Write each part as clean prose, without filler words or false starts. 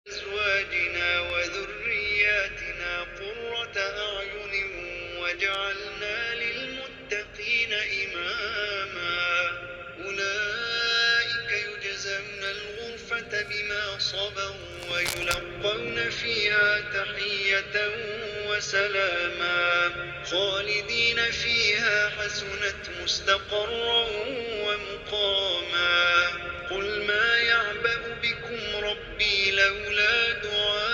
أزواجنا وذرياتنا قرة أعين وجعلنا للمتقين إماما أولئك يجزون الغرفة بما صبروا ويلقون فيها تحية وسلاما خالدين فيها حسنت مستقرا ومقاما قل ما يعبأ بكم ربي لولا دعاؤكم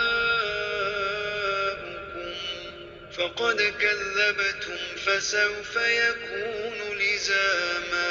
فقد كذبتم فسوف يكون لزاما.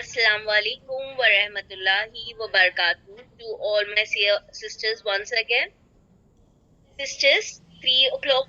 Assalamu alaikum wa rahmatullahi wa barakatuh to all my sisters once again. Sisters, 3 o'clock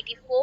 84,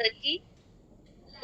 30.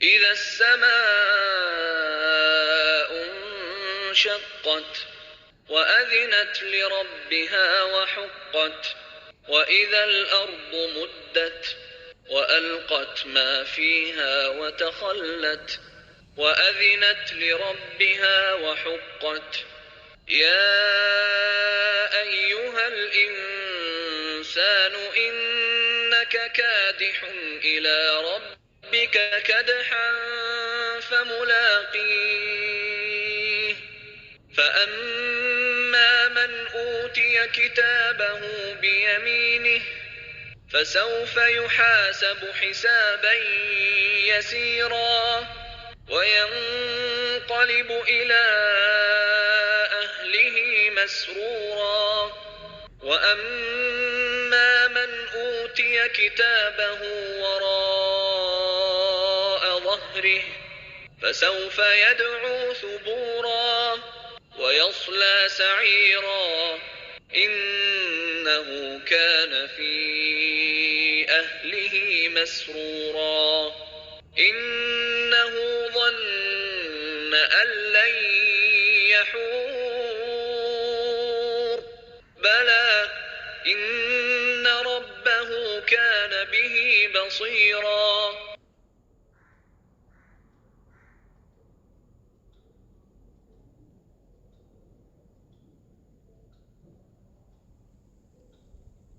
إذا السماء انشقت وأذنت لربها وحقت وإذا الأرض مدت وألقت ما فيها وتخلت وأذنت لربها وحقت يا أيها الإنسان إنك كادح إلى ربك كدحا فملاقيه فأما من أوتي كتابه بيمينه فسوف يحاسب حسابا يسيرا وينقلب إلى أهله مسرورا وأما من أوتي كتابه وراء ظهره فسوف يدعو ثبورا ويصلى سعيرا إنه كان في أهله مسرورا إنه ظن أن لن يحور بلى إن ربه كان به بصيرا.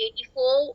84,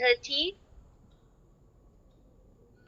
30,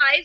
5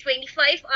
25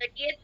30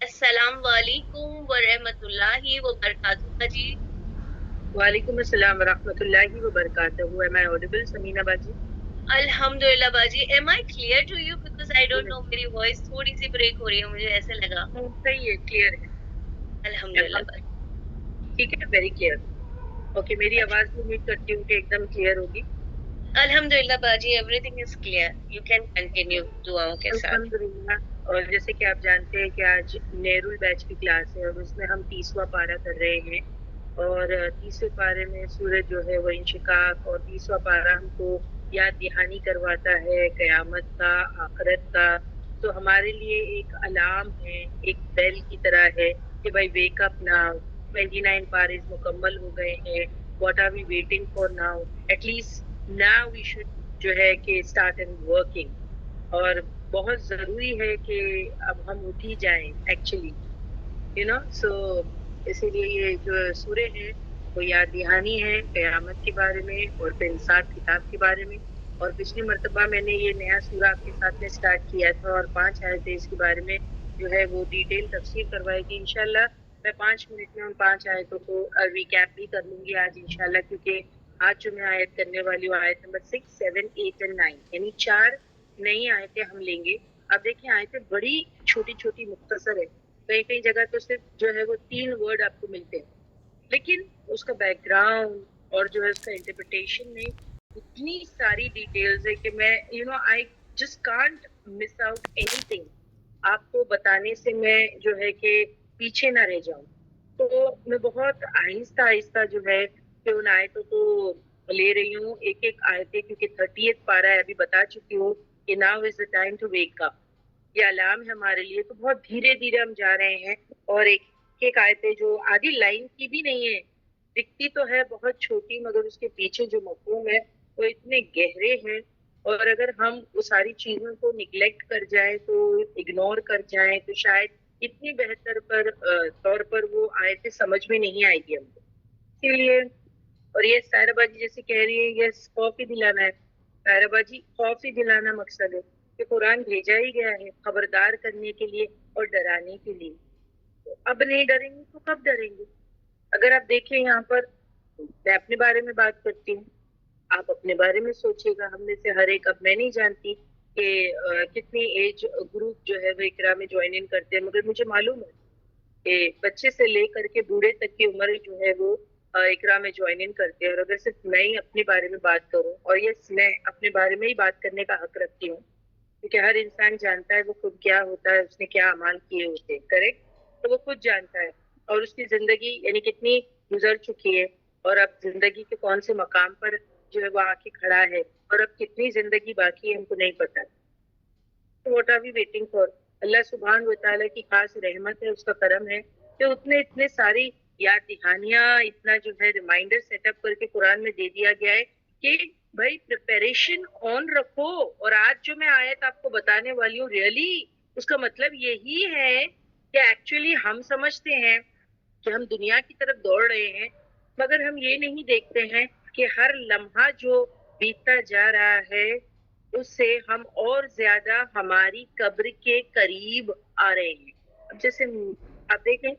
السلام علیکم ورحمۃ اللہ وبرکاتہ جی. وعلیکم السلام ورحمۃ اللہ وبرکاتہ. Am I audible, سمینہ باجی؟ الحمدللہ باجی. Am I clear to you? Because I don't know, میری وائس تھوڑی سی بریک ہو رہی ہے, مجھے ایسے لگا. صحیح ہے, کلیئر ہے. الحمدللہ باجی. ٹھیک ہے, ویری کلیئر. اوکے, میری آواز بھی امید کرتی ہوں کہ ایک دم کلیئر ہوگی. الحمدللہ باجی, every thing is clear. You can continue دعاؤں کے ساتھ. الحمدللہ. اور جیسے کہ آپ جانتے ہیں کہ آج نیرول بیچ کی کلاس ہے اور اس میں ہم 30واں پارہ کر رہے ہیں, اور 30ویں پارے میں سورج جو ہے وہ انشقاق, اور 30واں پارہ ہم کو یاد دہانی کرواتا ہے قیامت کا, آخرت کا. تو ہمارے لیے ایک الارم ہے, ایک بیل کی طرح ہے کہ بھائی ویک اپ ناؤ, 29 پارز مکمل ہو گئے ہیں. What are we waiting for now? At least now we should جو ہے کہ اسٹارٹ اینڈ ورکنگ. اور بہت ضروری ہے کہ اب ہم اٹھ ہی جائیں ایکچولی, سو اسی لیے یہ جو سورہ ہے وہ یاد دہانی ہے قیامت کے بارے میں اور پھر حساب کتاب کے بارے میں. اور پچھلی مرتبہ میں نے یہ نیا سورہ آپ کے ساتھ میں اسٹارٹ کیا تھا, اور 5 آیتیں اس کے بارے میں جو ہے وہ ڈیٹیل تفسیر کروائی گی انشاءاللہ. میں 5 منٹ میں ان 5 آیتوں کو ریکیپ بھی کر لوں گی آج انشاءاللہ, کیونکہ آج جو میں آیت کرنے والی ہوں آیت نمبر 6, 7, 8 اور 9, یعنی 4 نئی آیتیں ہم لیں گے. اب دیکھیں آیتیں بڑی چھوٹی چھوٹی مختصر ہے, کئی کئی جگہ تو صرف جو ہے وہ 3 ورڈ آپ کو ملتے ہیں, لیکن اس کا بیک گراؤنڈ اور جو ہے اس کا انٹرپریٹیشن میں اتنی ساری ڈیٹیلز ہے کہ میں I just can't miss out any thing. آپ کو بتانے سے میں جو ہے کہ پیچھے نہ رہ جاؤں, تو میں بہت آہستہ آہستہ جو ہے کہ ان آیتوں کو لے رہی ہوں, ایک ایک آیتیں, کیونکہ 30th پارہ ہے, ابھی بتا چکی ہوں کہ now is the time to wake up. یہ الارم ہے ہمارے لیے, تو بہت دھیرے دھیرے ہم جا رہے ہیں. اور ایک آیتیں جو آدھی لائن کی بھی نہیں ہے, دکھتی تو ہے بہت چھوٹی, مگر اس کے پیچھے جو مفہوم ہے وہ اتنے گہرے ہیں. اور اگر ہم وہ ساری چیزوں کو نگلیکٹ کر جائیں, تو اگنور کر جائیں, تو شاید اتنی بہتر طور پر وہ آیتیں سمجھ میں نہیں آئے گی ہم کو. اسی لیے, اور یہ سائرہ باجی جیسے کہہ رہی ہے, یہ خوف ہی دلانا ہے. سائرہ باجی, خوف ہی دلانا مقصد ہے کہ قرآن بھیجا ہی گیا ہے خبردار کرنے کے لیے اور ڈرانے کے لیے. اب نہیں ڈریں گے تو کب ڈریں گے؟ اگر آپ دیکھیں یہاں پر, میں اپنے بارے میں بات کرتی ہوں, آپ اپنے بارے میں سوچیے گا. ہم میں سے ہر ایک, اب میں نہیں جانتی کہ کتنی ایج گروپ جو ہے وہ اقرا میں جوائن ان کرتے ہیں, مگر مجھے معلوم ہے کہ بچے سے لے کر کے بوڑھے تک کی عمر جو ہے وہ اقرا میں جوائن ان کرتے ہیں. اور اگر صرف میں ہی اپنے بارے میں بات کروں, اور یہ میں اپنے بارے میں ہی بات کرنے کا حق رکھتی ہوں, کیونکہ ہر انسان جانتا ہے وہ خود کیا ہوتا ہے, اس نے کیا اعمال کیے ہوتے ہیں, کریکٹ, تو وہ خود جانتا ہے. اور اس کی زندگی یعنی کتنی گزر چکی ہے, اور اب زندگی کے کون سے مقام پر جو ہے وہ آ کے کھڑا ہے, اور اب کتنی زندگی باقی ہے ہم کو نہیں پتا. What are we waiting for? اللہ سبحانہ و تعالیٰ کی خاص رحمت ہے, اس کا کرم ہے کہ اتنے ساری یاد دہانیاں, اتنا جو ہے ریمائنڈر سیٹ اپ کر کے قرآن میں دے دیا گیا ہے کہ بھائی پریپریشن آن رکھو. اور آج جو میں آیت آپ کو بتانے والی ہوں, ریئلی اس کا مطلب یہی ہے کہ ایکچولی ہم سمجھتے ہیں کہ ہم دنیا کی طرف دوڑ رہے ہیں, مگر ہم یہ نہیں دیکھتے ہیں کہ ہر لمحہ جو بیتتا جا رہا ہے اس سے ہم اور زیادہ ہماری قبر کے قریب آ رہے ہیں. اب جیسے آپ دیکھیں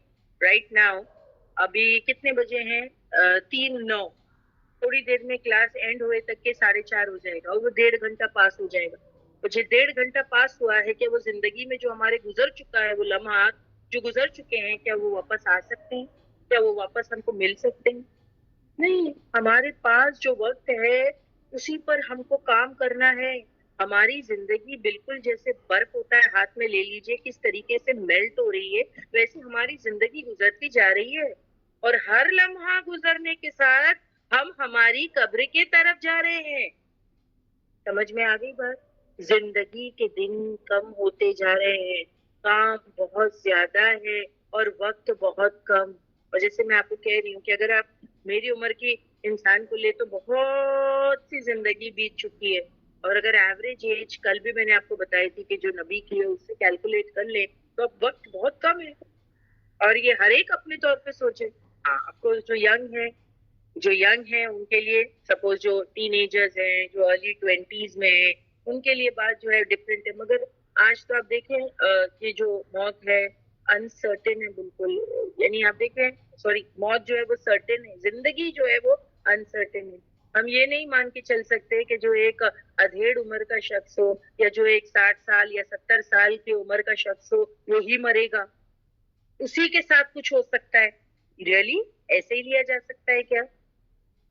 رائٹ ناؤ, ابھی کتنے بجے ہیں؟ 3:09. تھوڑی دیر میں کلاس اینڈ ہوئے تک کے 4:30 ہو جائے گا, اور وہ 1.5 گھنٹہ پاس ہو جائے گا. مجھے 1.5 گھنٹہ پاس ہوا ہے کہ وہ زندگی میں جو ہمارے گزر چکا ہے, وہ لمحات جو گزر چکے ہیں, کیا وہ واپس آ سکتے ہیں؟ کیا وہ واپس ہم کو مل سکتے ہیں؟ نہیں. ہمارے پاس جو وقت ہے اسی پر ہم کو کام کرنا ہے. ہماری زندگی بالکل جیسے برف ہوتا ہے, ہاتھ میں لے لیجئے, کس طریقے سے میلٹ ہو رہی ہے, ویسے ہماری زندگی گزرتی جا رہی ہے. اور ہر لمحہ گزرنے کے ساتھ ہم ہماری قبر کی طرف جا رہے ہیں. سمجھ میں آ گئی بات؟ زندگی کے دن کم ہوتے جا رہے ہیں, کام بہت زیادہ ہے اور وقت بہت کم. اور جیسے میں آپ کو کہہ رہی ہوں کہ اگر آپ میری عمر کی انسان کو لے تو بہت سی زندگی بیت چکی ہے. اور اگر ایوریج ایج کل بھی میں نے آپ کو بتائی تھی کہ جو نبی کی ہے اس سے کیلکولیٹ کر لیں تو اب وقت بہت کم ہے. اور یہ ہر ایک اپنے طور پہ سوچے. آپ کو جو ینگ ہیں ان کے لیے, سپوز جو ٹین ایجرز ہیں, جو ارلی 20s میں ہیں, ان کے لیے بات جو ہے ڈفرینٹ ہے. مگر آج تو آپ دیکھیں کہ جو موت ہے انسرٹن ہے بالکل. یعنی آپ دیکھیں سوری موت جو ہے وہ سرٹن ہے, زندگی جو ہے وہ انسرٹن ہے. ہم یہ نہیں مان کے چل سکتے کہ جو ایک ادھیڑ عمر کا شخص ہو یا جو ایک 60 سال یا 70 سال کی عمر کا شخص ہو وہی مرے گا, اسی کے ساتھ کچھ ہو سکتا ہے. ریئلی ایسے ہی لیا جا سکتا ہے کیا؟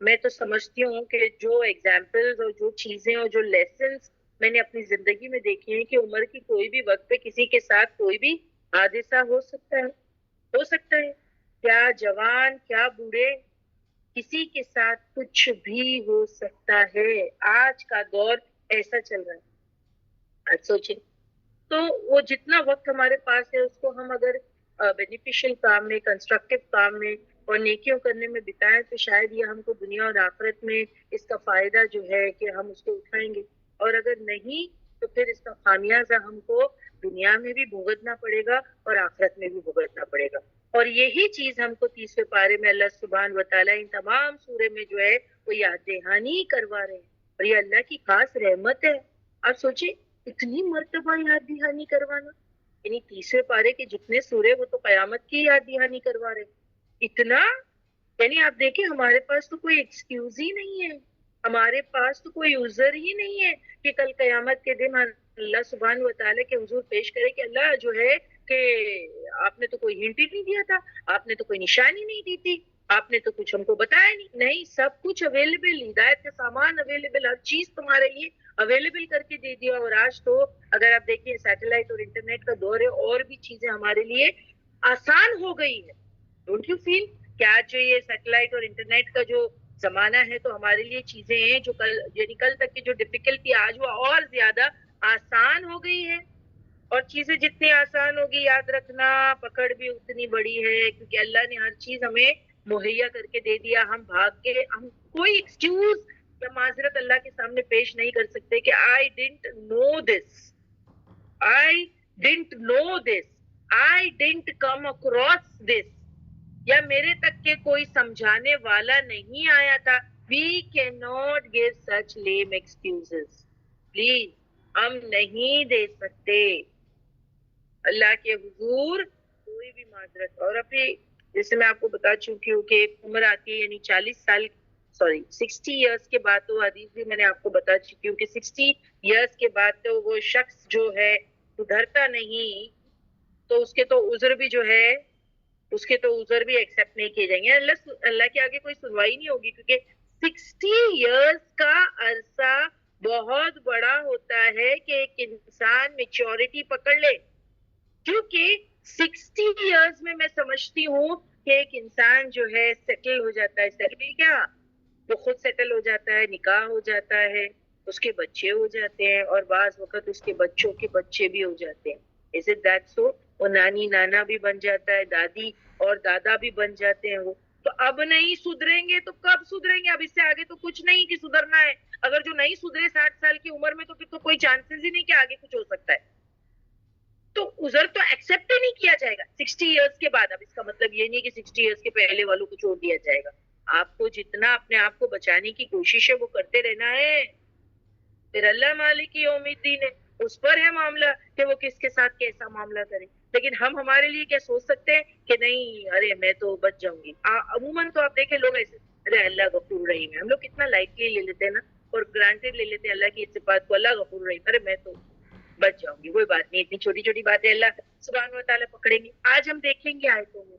میں تو سمجھتی ہوں کہ جو ایگزامپلز اور جو چیزیں اور جو لیسنس میں نے اپنی زندگی میں دیکھی ہیں کہ عمر کی کوئی بھی وقت پہ کسی کے ساتھ کوئی بھی حادثہ ہو سکتا ہے, کیا جوان کیا بوڑھے, کسی کے ساتھ کچھ بھی ہو سکتا ہے. آج کا دور ایسا چل رہا ہے. آج سوچیں تو وہ جتنا وقت ہمارے پاس ہے اس کو ہم اگر بینیفیشل کام میں, کنسٹرکٹیو کام میں اور نیکیوں کرنے میں بتائیں تو شاید یہ ہم کو دنیا اور آخرت میں اس کا فائدہ جو ہے کہ ہم اس کو اٹھائیں گے, اور اگر نہیں تو پھر اس کا خامیازہ ہم کو دنیا میں بھی بھگتنا پڑے گا اور آخرت میں بھی بھگتنا پڑے گا. اور یہی چیز ہم کو 30ویں پارے میں اللہ سبحانہ وتعالیٰ ان تمام سورے میں جو ہے وہ یاد دہانی کروا رہے ہیں, اور یہ اللہ کی خاص رحمت ہے. آپ سوچیں اتنی مرتبہ یاد دہانی کروانا, یعنی 30ویں پارے کے جتنے سورے وہ تو قیامت کی یاد دہانی کروا رہے اتنا. یعنی آپ دیکھیں ہمارے پاس تو کوئی ایکسکیوز ہی نہیں ہے, ہمارے پاس تو کوئی عذر ہی نہیں ہے کہ کل قیامت کے دن اللہ سبحانہ وتعالی کے حضور پیش کرے کہ اللہ جو ہے کہ آپ نے تو کوئی ہنٹ ہی نہیں دیا تھا, آپ نے تو کوئی نشانی نہیں دی تھی, آپ نے تو کچھ ہم کو بتایا نہیں, سب کچھ اویلیبل, ہدایت کا سامان اویلیبل, ہر چیز تمہارے لیے اویلیبل کر کے دے دیا. اور آج تو اگر آپ دیکھیں سیٹلائٹ اور انٹرنیٹ کا دور ہے, اور بھی چیزیں ہمارے لیے آسان ہو گئی ہے. ڈونٹ یو فیل کہ آج جو یہ سیٹلائٹ اور انٹرنیٹ کا جو زمانہ ہے تو ہمارے لیے چیزیں ہیں جو کل تک کی جو ڈیفیکلٹی آج وہ اور زیادہ آسان ہو گئی ہے. اور چیزیں جتنی آسان ہوگی یاد رکھنا پکڑ بھی اتنی بڑی ہے, کیونکہ اللہ نے ہر چیز ہمیں مہیا کر کے دے دیا. ہم بھاگ کے ہم کوئی ایکسکیوز یا معذرت اللہ کے سامنے پیش نہیں کر سکتے کہ I didn't know this, I didn't know this, I didn't come across this, یا میرے تک کے کوئی سمجھانے والا نہیں آیا تھا. We cannot give such lame excuses. Please, ہم نہیں دے سکتے اللہ کے حضور کوئی بھی معذرت. اور ابھی جیسے میں آپ کو بتا چکی ہوں کہ ایک عمر آتی ہے یعنی 60 ایئرس کے بعد, تو حدیث بھی میں نے آپ کو بتا چکی ہوں کہ 60 ایئرس کے بعد تو وہ شخص جو ہے سدھرتا نہیں, تو اس کے تو عذر بھی جو ہے اس کے تو عذر بھی ایکسیپٹ نہیں کیے جائیں گے. اللہ کے آگے کوئی سنوائی نہیں ہوگی, کیونکہ 60 ایئرس کا عرصہ بہت بڑا ہوتا ہے کہ ایک انسان میچورٹی پکڑ لے. کیونکہ 60 ایئرس میں سمجھتی ہوں کہ ایک انسان جو ہے سیٹل ہو جاتا ہے. سیٹل کیا, وہ خود سیٹل ہو جاتا ہے, نکاح ہو جاتا ہے, اس کے بچے ہو جاتے ہیں, اور بعض وقت اس کے بچوں کے بچے بھی ہو جاتے ہیں. Is it that so? وہ نانی نانا بھی بن جاتا ہے, دادی اور دادا بھی بن جاتے ہیں. وہ تو اب نہیں سدھریں گے تو کب سدھریں گے؟ اب اس سے آگے تو کچھ نہیں کہ سدھرنا ہے. اگر جو نہیں سدھرے 60 سال کی عمر میں تو پھر تو کوئی چانسز ہی نہیں کہ آگے کچھ ہو سکتا ہے. تو عذر تو ایکسیپٹ ہی نہیں کیا جائے گا 60 ایئرس کے بعد. اب اس کا مطلب یہ نہیں کہ 60 ایئرس کے پہلے والوں کو چھوڑ دیا جائے گا. آپ کو جتنا اپنے آپ کو بچانے کی کوشش ہے وہ کرتے رہنا ہے. پھر اللہ مالک یوم الدین ہے, اس پر ہے معاملہ کہ وہ کس کے ساتھ کیسا معاملہ کرے. لیکن ہم ہمارے لیے کیا سوچ سکتے ہیں کہ نہیں ارے میں تو بچ جاؤں گی. عموماً تو آپ دیکھیں لوگ ایسے ارے اللہ غفور رحیم ہے, ہم لوگ کتنا لائٹلی لے لیتے ہیں نا, اور گرانٹیڈ لے لیتے ہیں اللہ کی صفات کو. اللہ غفور رحیم, ارے میں تو بچ جاؤں گی, کوئی بات نہیں, اتنی چھوٹی چھوٹی باتیں اللہ سبحانہ وتعالیٰ پکڑیں گے. آج ہم دیکھیں گے آیتوں میں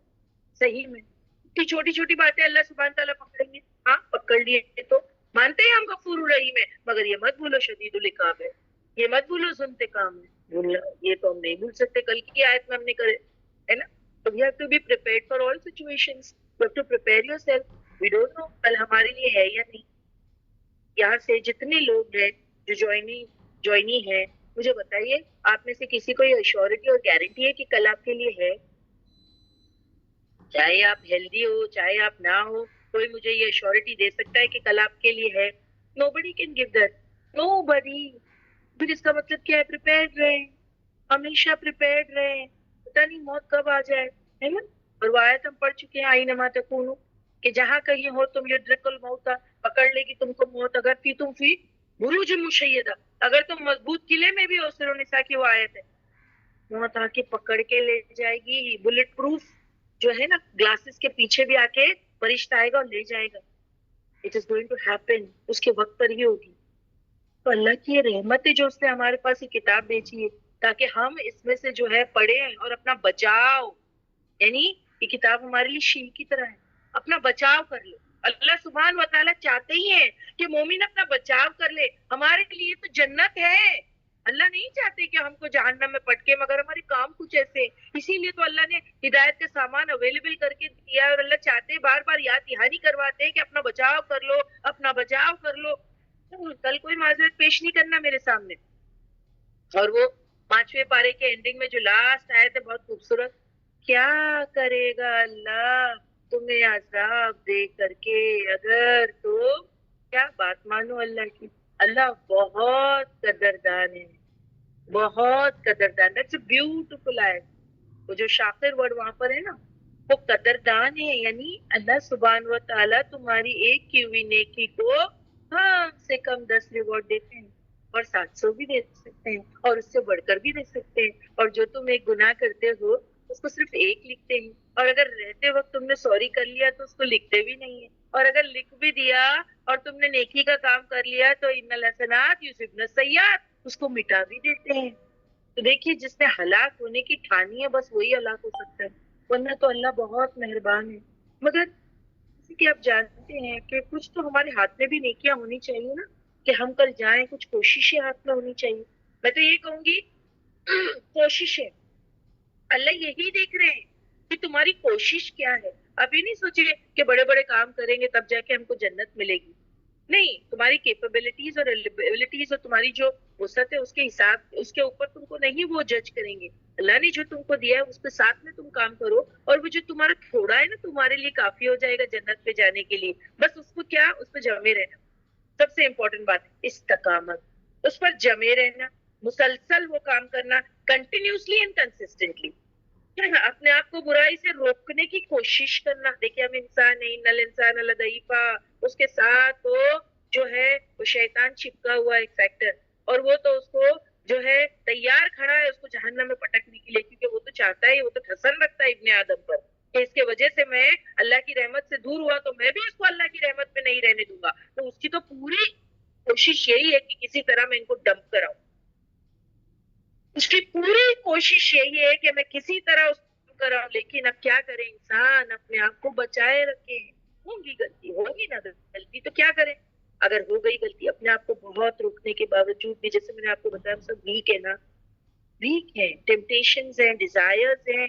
صحیح میں اتنی چھوٹی چھوٹی باتیں اللہ سبحانہ تعالیٰ پکڑیں گے. ہاں پکڑ لیے تو مانتے ہیں ہم غفور رحیم ہے, مگر یہ مت بھولو شدید العقاب ہے, یہ مت بھولو ذو انتقام ہے. یہ تو ہم نہیں بھول سکتے. کل کی آیت میں ہم نے کرے ہے نا. So we have to be prepared for all situations. You have to prepare yourself. We don't know کل ہمارے لیے ہے یا نہیں. یہاں سے جتنے لوگ ہیں جو جوائنی ہے, مجھے بتائیے آپ میں سے کسی کو یہ ایشورٹی اور گارنٹی ہے کہ کل آپ کے لیے ہے؟ چاہے آپ ہیلدی ہو چاہے آپ نہ ہو, کوئی مجھے یہ ایشورٹی دے سکتا ہے کہ کل آپ کے لیے ہے؟ Nobody can give that. Nobody. پھر اس کا مطلب کیا ہے؟ پریپیئرڈ رہیں, ہمیشہ پریپیئرڈ رہیں, پتہ نہیں موت کب آ جائے, ہے نا. اور وہ آیت ہم پڑھ چکے ہیں آئینما تکونوا, کہ جہاں کہیں ہو تم یدرک الموت, پکڑ لے گی تم کو موت. اگر تم فی بروج مشیدہ, اگر تم مضبوط قلعے میں بھی ہو. سورۃ النساء کی وہ آیت ہے. موت آ کے پکڑ کے لے جائے گی. بلٹ پروف جو ہے نا گلاسز کے پیچھے بھی آ کے فرشتہ آئے گا اور لے جائے گا. It is going to happen. اس کے وقت پر ہی ہوگی. تو اللہ کی یہ رحمت ہے جو اس نے ہمارے پاس یہ کتاب بیچی ہے تاکہ ہم اس میں سے جو ہے پڑھیں اور اپنا بچاؤ. یعنی یہ کتاب ہمارے لیے شیل کی طرح ہے. اپنا بچاؤ کر لو. اللہ سبحان و تعالیٰ چاہتے ہی ہیں کہ مومن اپنا بچاؤ کر لے. ہمارے لیے تو جنت ہے. اللہ نہیں چاہتے کہ ہم کو جہنم میں پٹکے مگر ہمارے کام کچھ ایسے. اسی لیے تو اللہ نے ہدایت کا سامان اویلیبل کر کے دیا اور اللہ چاہتے ہیں بار بار یاد دہانی کرواتے ہیں کہ اپنا بچاؤ کر لو اپنا بچاؤ کر لو. کل کوئی معذرت پیش نہیں کرنا میرے سامنے. اور وہ 5ویں پارے کے اینڈنگ میں جو لاسٹ آئے تھے بہت خوبصورت. کیا کرے گا اللہ تمہیں عذاب دے کر کے اگر تو کیا بات مانو اللہ کی. اللہ بہت قدردان ہے. بہت قدردان. That's a beautiful آیت. وہ جو شاکر ورڈ وہاں پر ہے نا وہ قدردان ہے. یعنی اللہ سبحان و تعالیٰ تمہاری ایک کی ہوئی نیکی کو کم سے کم 10 ریوارڈ دیتے ہیں اور 700 بھی دے سکتے ہیں اور اس سے بڑھ کر بھی دے سکتے ہیں. اور جو تم ایک گناہ کرتے ہو اس کو صرف ایک لکھتے ہیں اور اگر رہتے وقت تم نے سوری کر لیا تو اس کو لکھتے بھی نہیں ہیں. اور اگر لکھ بھی دیا اور تم نے نیکی کا کام کر لیا تو ان الحسنات یذہبن السیئات اس کو مٹا بھی دیتے ہیں. تو دیکھیے جس نے ہلاک ہونے کی ٹھانی ہے بس وہی ہلاک ہو سکتا ہے ورنہ تو اللہ بہت مہربان ہے. مگر جیسے کہ آپ جانتے ہیں کہ کچھ تو ہمارے ہاتھ میں بھی نیکیاں ہونی چاہیے نا کہ ہم کل جائیں. کچھ کوششیں ہاتھ میں ہونی چاہیے. میں تو یہ کہوں گی کوششیں اللہ یہی دیکھ رہے ہیں کہ تمہاری کوشش کیا ہے. آپ یہ نہیں سوچے کہ بڑے بڑے کام کریں گے تب جا کے ہم کو جنت ملے گی. نہیں. تمہاری کیپیبلٹیز اور ایبلٹیز اور تمہاری جو وسعت ہے اس کے حساب اس کے اوپر تم کو نہیں وہ جج کریں گے. اللہ نے جو تم کو دیا ہے اس کے ساتھ میں تم کام کرو اور وہ جو تمہارا تھوڑا ہے نا تمہارے لیے کافی ہو جائے گا جنت پہ جانے کے لیے. بس اس کو کیا اس پہ جمے رہنا. سب سے امپورٹنٹ بات استقامت. اس پر جمے رہنا. مسلسل وہ کام کرنا کنٹینیوسلی اینڈ کنسسٹنٹلی. اپنے آپ کو برائی سے روکنے کی کوشش کرنا. دیکھیے ہم انسان ہیں ان الانسان لضعیف. اس کے ساتھ تو جو ہے وہ شیطان چپکا ہوا ایک فیکٹر اور وہ تو اس کو جو ہے تیار کھڑا ہے اس کو جہنم میں پٹکنے کے لیے کیونکہ وہ تو چاہتا ہے وہ تو ٹھسن رکھتا ہے ابن آدم پر کہ اس کے وجہ سے میں اللہ کی رحمت سے دور ہوا تو میں بھی اس کو اللہ کی رحمت میں نہیں رہنے دوں گا. تو اس کی تو پوری کوشش یہی ہے کہ کسی طرح میں ان کو ڈمپ کراؤں. اس کی پوری کوشش یہی ہے کہ میں کسی طرح اس کو کراؤں. لیکن اب کیا کریں انسان اپنے آپ کو بچائے رکھے. ہوگی غلطی ہوگی نا غلطی تو کیا کریں. اگر ہو گئی غلطی اپنے آپ کو بہت روکنے کے باوجود بھی جیسے میں نے آپ کو بتایا ہم سب ویک ہے نا. ویک ہے. ٹیمپٹیشنز ہیں ڈیزائرز ہیں.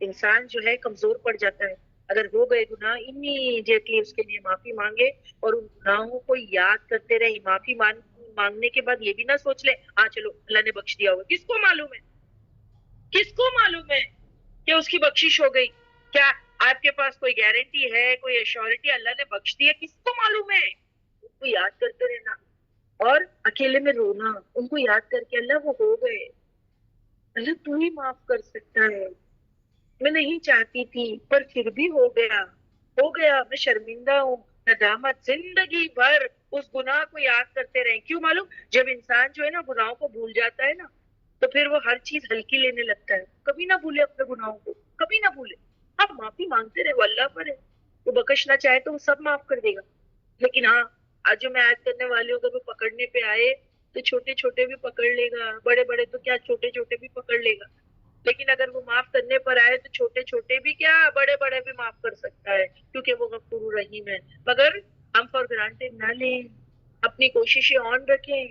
انسان جو ہے کمزور پڑ جاتا ہے. اگر ہو گئے گناہ امیڈیٹلی اس کے لیے معافی مانگے اور ان گناہوں کو یاد کرتے رہے. معافی مانگنے کے بعد یہ بھی نہ سوچ لیں ہاں چلو اللہ نے بخش دیا ہوگا. کس کو معلوم ہے کس کو معلوم ہے کہ اس کی بخشش ہو گئی. کیا آپ کے پاس کوئی گارنٹی ہے کوئی ایشورٹی اللہ نے بخش دی ہے. کس کو معلوم ہے. ان کو یاد کرتے رہنا اور اکیلے میں رونا. ان کو یاد کر کے اللہ وہ ہو گئے. اللہ تو ہی معاف کر سکتا ہے. میں نہیں چاہتی تھی پر پھر بھی ہو گیا. ہو گیا. میں شرمندہ ہوں. ندامت زندگی بھر اس گناہ کو یاد کرتے رہیں. کیوں معلوم جب انسان جو ہے نا گناہوں کو بھول جاتا ہے نا تو پھر وہ ہر چیز ہلکی لینے لگتا ہے. کبھی نہ بھولے اپنے گناہوں کو. کبھی نہ بھولے. آپ معافی مانگتے رہے. وہ اللہ پر ہے. وہ بخشنا چاہے تو وہ سب معاف کر دے گا. لیکن ہاں آج جو میں عائد کرنے والے ہوں اگر وہ پکڑنے پہ آئے تو چھوٹے چھوٹے بھی پکڑ لے گا. بڑے بڑے تو کیا چھوٹے چھوٹے بھی پکڑ لے گا. لیکن اگر وہ معاف کرنے پر آئے تو چھوٹے چھوٹے بھی کیا بڑے بڑے بھی معاف کر سکتا ہے کیونکہ وہ غفور رحیم ہے. مگر ہم فار گرانٹیڈ نہ لیں. اپنی کوششیں آن رکھیں.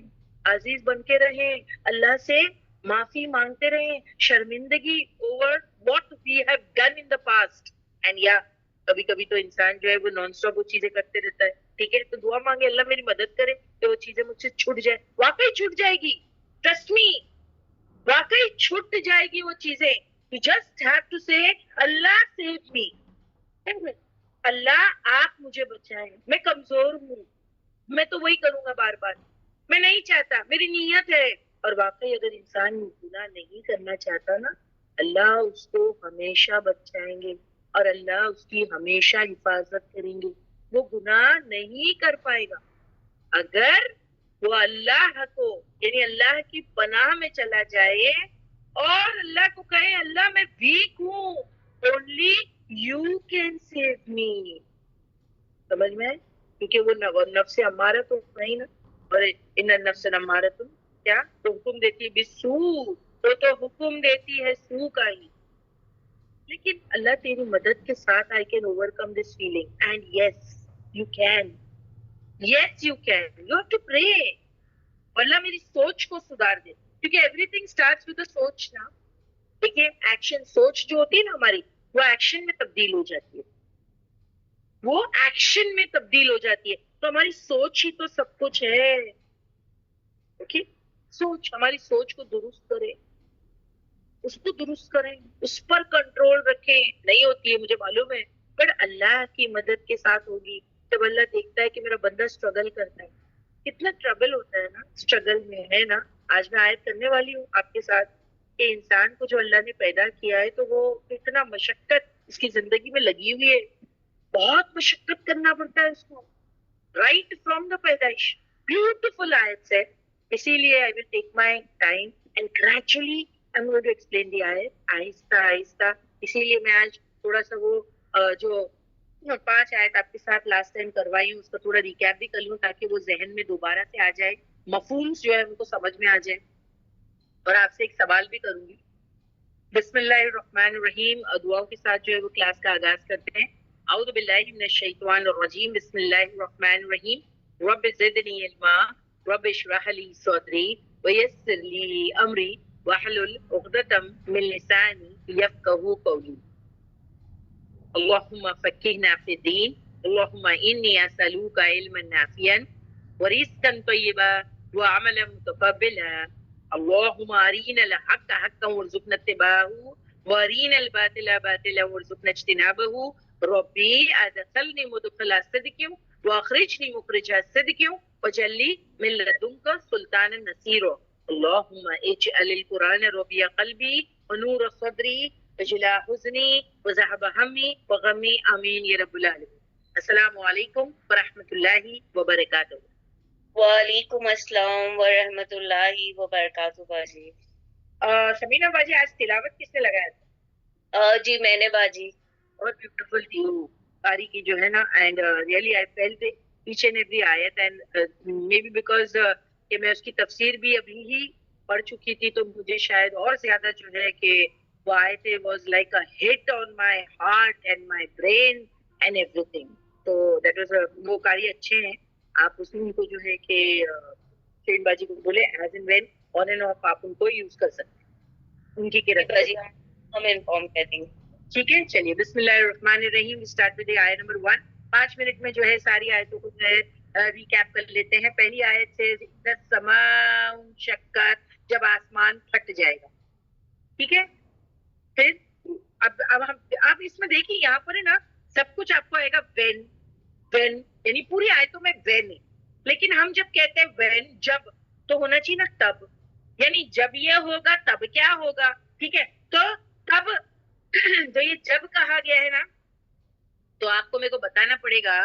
عزیز بن کے رہیں. اللہ سے معافی مانگتے رہیں. شرمندگی over what we have done in the past. And یا کبھی کبھی تو انسان جو ہے وہ نان اسٹاپ وہ چیزیں کرتے رہتا ہے. ٹھیک ہے تو دعا مانگے اللہ میری مدد کرے کہ وہ چیزیں مجھ سے چھوٹ جائے. واقعی چھوٹ جائے گی. ٹرسٹ می واقعی چھوٹ جائے گی وہ چیزیں. You just have to say Allah save me. اللہ آپ مجھے بچائیں. میں کمزور ہوں. میں تو وہی کروں گا بار بار. میں نہیں چاہتا. میری نیت ہے. اور واقعی اگر انسان گناہ نہیں کرنا چاہتا نا اللہ اس کو ہمیشہ بچائیں گے اور اللہ اس کی ہمیشہ حفاظت کریں گے. وہ گناہ نہیں کر پائے گا اگر وہ اللہ کو یعنی اللہ کی پناہ میں چلا جائے اور اللہ کو کہے اللہ میں ویک ہوں, only you can save me. سمجھ میں آئے؟ کیونکہ وہ نفس امارہ تو نہیں نا, اور ان النفس امارہ تم کیا تو حکم دیتی ہے بسو, تو حکم دیتی ہے سو کا ہی. لیکن اللہ تیری مدد کے ساتھ I can overcome this feeling. And yes, you can. Yes, you can. You have to pray. اللہ میری سوچ کو سدھار دے, کیونکہ ایوری تھنگ اسٹارٹس ود سوچ نا. دیکھیے ایکشن, سوچ جو ہوتی ہے نا ہماری, وہ ایکشن میں تبدیل ہو جاتی ہے, وہ ایکشن میں تبدیل ہو جاتی ہے. تو ہماری سوچ ہی تو سب کچھ ہے. اوکے, سوچ, ہماری سوچ کو درست کرے, اس کو درست کریں, اس پر کنٹرول رکھیں. نہیں ہوتی ہے مجھے معلوم ہے, بٹ اللہ کی مدد کے ساتھ ہوگی. جب اللہ دیکھتا ہے کہ میرا بندہ اسٹرگل کرتا ہے, کتنا ٹربل ہوتا ہے نا اسٹرگل میں, ہے نا. آج میں آیت کرنے والی ہوں آپ کے ساتھ کہ انسان کو جو اللہ نے پیدا کیا ہے تو وہ اتنا مشقت اس کی زندگی میں لگی ہوئی ہے, بہت مشقت کرنا پڑتا ہے اس کو, رائٹ فرام دا پیدائش. بیوٹیفل آیت ہے, اسی لیے I will take my time and gradually I'm going to explain the آیت آہستہ آہستہ. اسی لیے میں آج تھوڑا سا وہ جو 5 آیت آپ کے ساتھ لاسٹ ٹائم کروائی ہوں اس کا تھوڑا ریکیپ بھی کر لوں تاکہ وہ ذہن میں دوبارہ سے آ جائے, مفہومس جو ہے ان کو سمجھ میں آ جائے. اور آپ سے ایک سوال بھی کروں گی. بسم اللہ الرحمن الرحیم, دعاؤں کے ساتھ جو ہے وہ کلاس کا آغاز کرتے ہیں. اعوذ باللہ من الشیطان الرجیم, بسم اللہ الرحمن الرحیم. رب زدنی علما, رب اشرح لی صدری ویسر لی امری واحلل عقدۃ من لسانی یفقهوا قولی. اللهم فقهنا في الدين, اللهم إني أسألك علما نافعا ورزقا طيبا وعملا متقبلا. اللهم أرنا الحق حقا وارزقنا اتباعه وأرنا الباطل باطلا وارزقنا اجتنابه. ربي أدخلني مدخل صدق وأخرجني مخرج صدق واجعل لي من لدنك سلطانا نصيرا. اللهم اجعل القرآن ربيع قلبي ونور صدري وجلاء حزني وذهب همي وغمي, آمین یا رب العالمین. السلام علیکم ورحمۃ اللہ وبرکاتہ. وعلیکم السلام ورحمۃ اللہ وبرکاتہ باجی. سمینہ باجی, آج تلاوت کس نے لگایا تھا؟ جی میں نے باجی. اور بیوٹیفل تھی وہ قاری کی جو ہے نا, and really I felt each and every آیت, اینڈ مے بی بیکاز کہ میں اس کی تفسیر بھی ابھی ہی پڑھ چکی تھی تو مجھے شاید اور زیادہ جو ہے کہ وہ آیتیں was like a hit on my heart and my brain and every thing. تو دیٹ واز, وہ قاری اچھے ہیں. آپ اس کو جو ہے کہ شین باجی کو بولے as and when on and of آپ ان کو یوز کر سکتے ہیں ان کی قرأت. باجی ہم انفارم کر دیں گے. ٹھیک ہے, چلیے بسم اللہ الرحمن الرحیم. اسٹارٹ ود آیت نمبر 1. 5 منٹ میں جو ہے ساری آیتوں کو جو ہے ریکیپ کر لیتے ہیں. پہلی آیت سے السماء انشقت, جب آسمان پھٹ جائے گا. ٹھیک ہے, پھر اب اس میں دیکھیے یہاں پر ہے نا سب کچھ آپ کو آئے گا وین, وین یعنی پوری آیتوں میں وین ہے. لیکن ہم جب کہتے ہیں وین, جب, تو ہونا چاہیے نا تب, یعنی جب یہ ہوگا تب کیا ہوگا. ٹھیک ہے, تو تب جو یہ جب کہا گیا ہے نا تو آپ کو میرے کو بتانا پڑے گا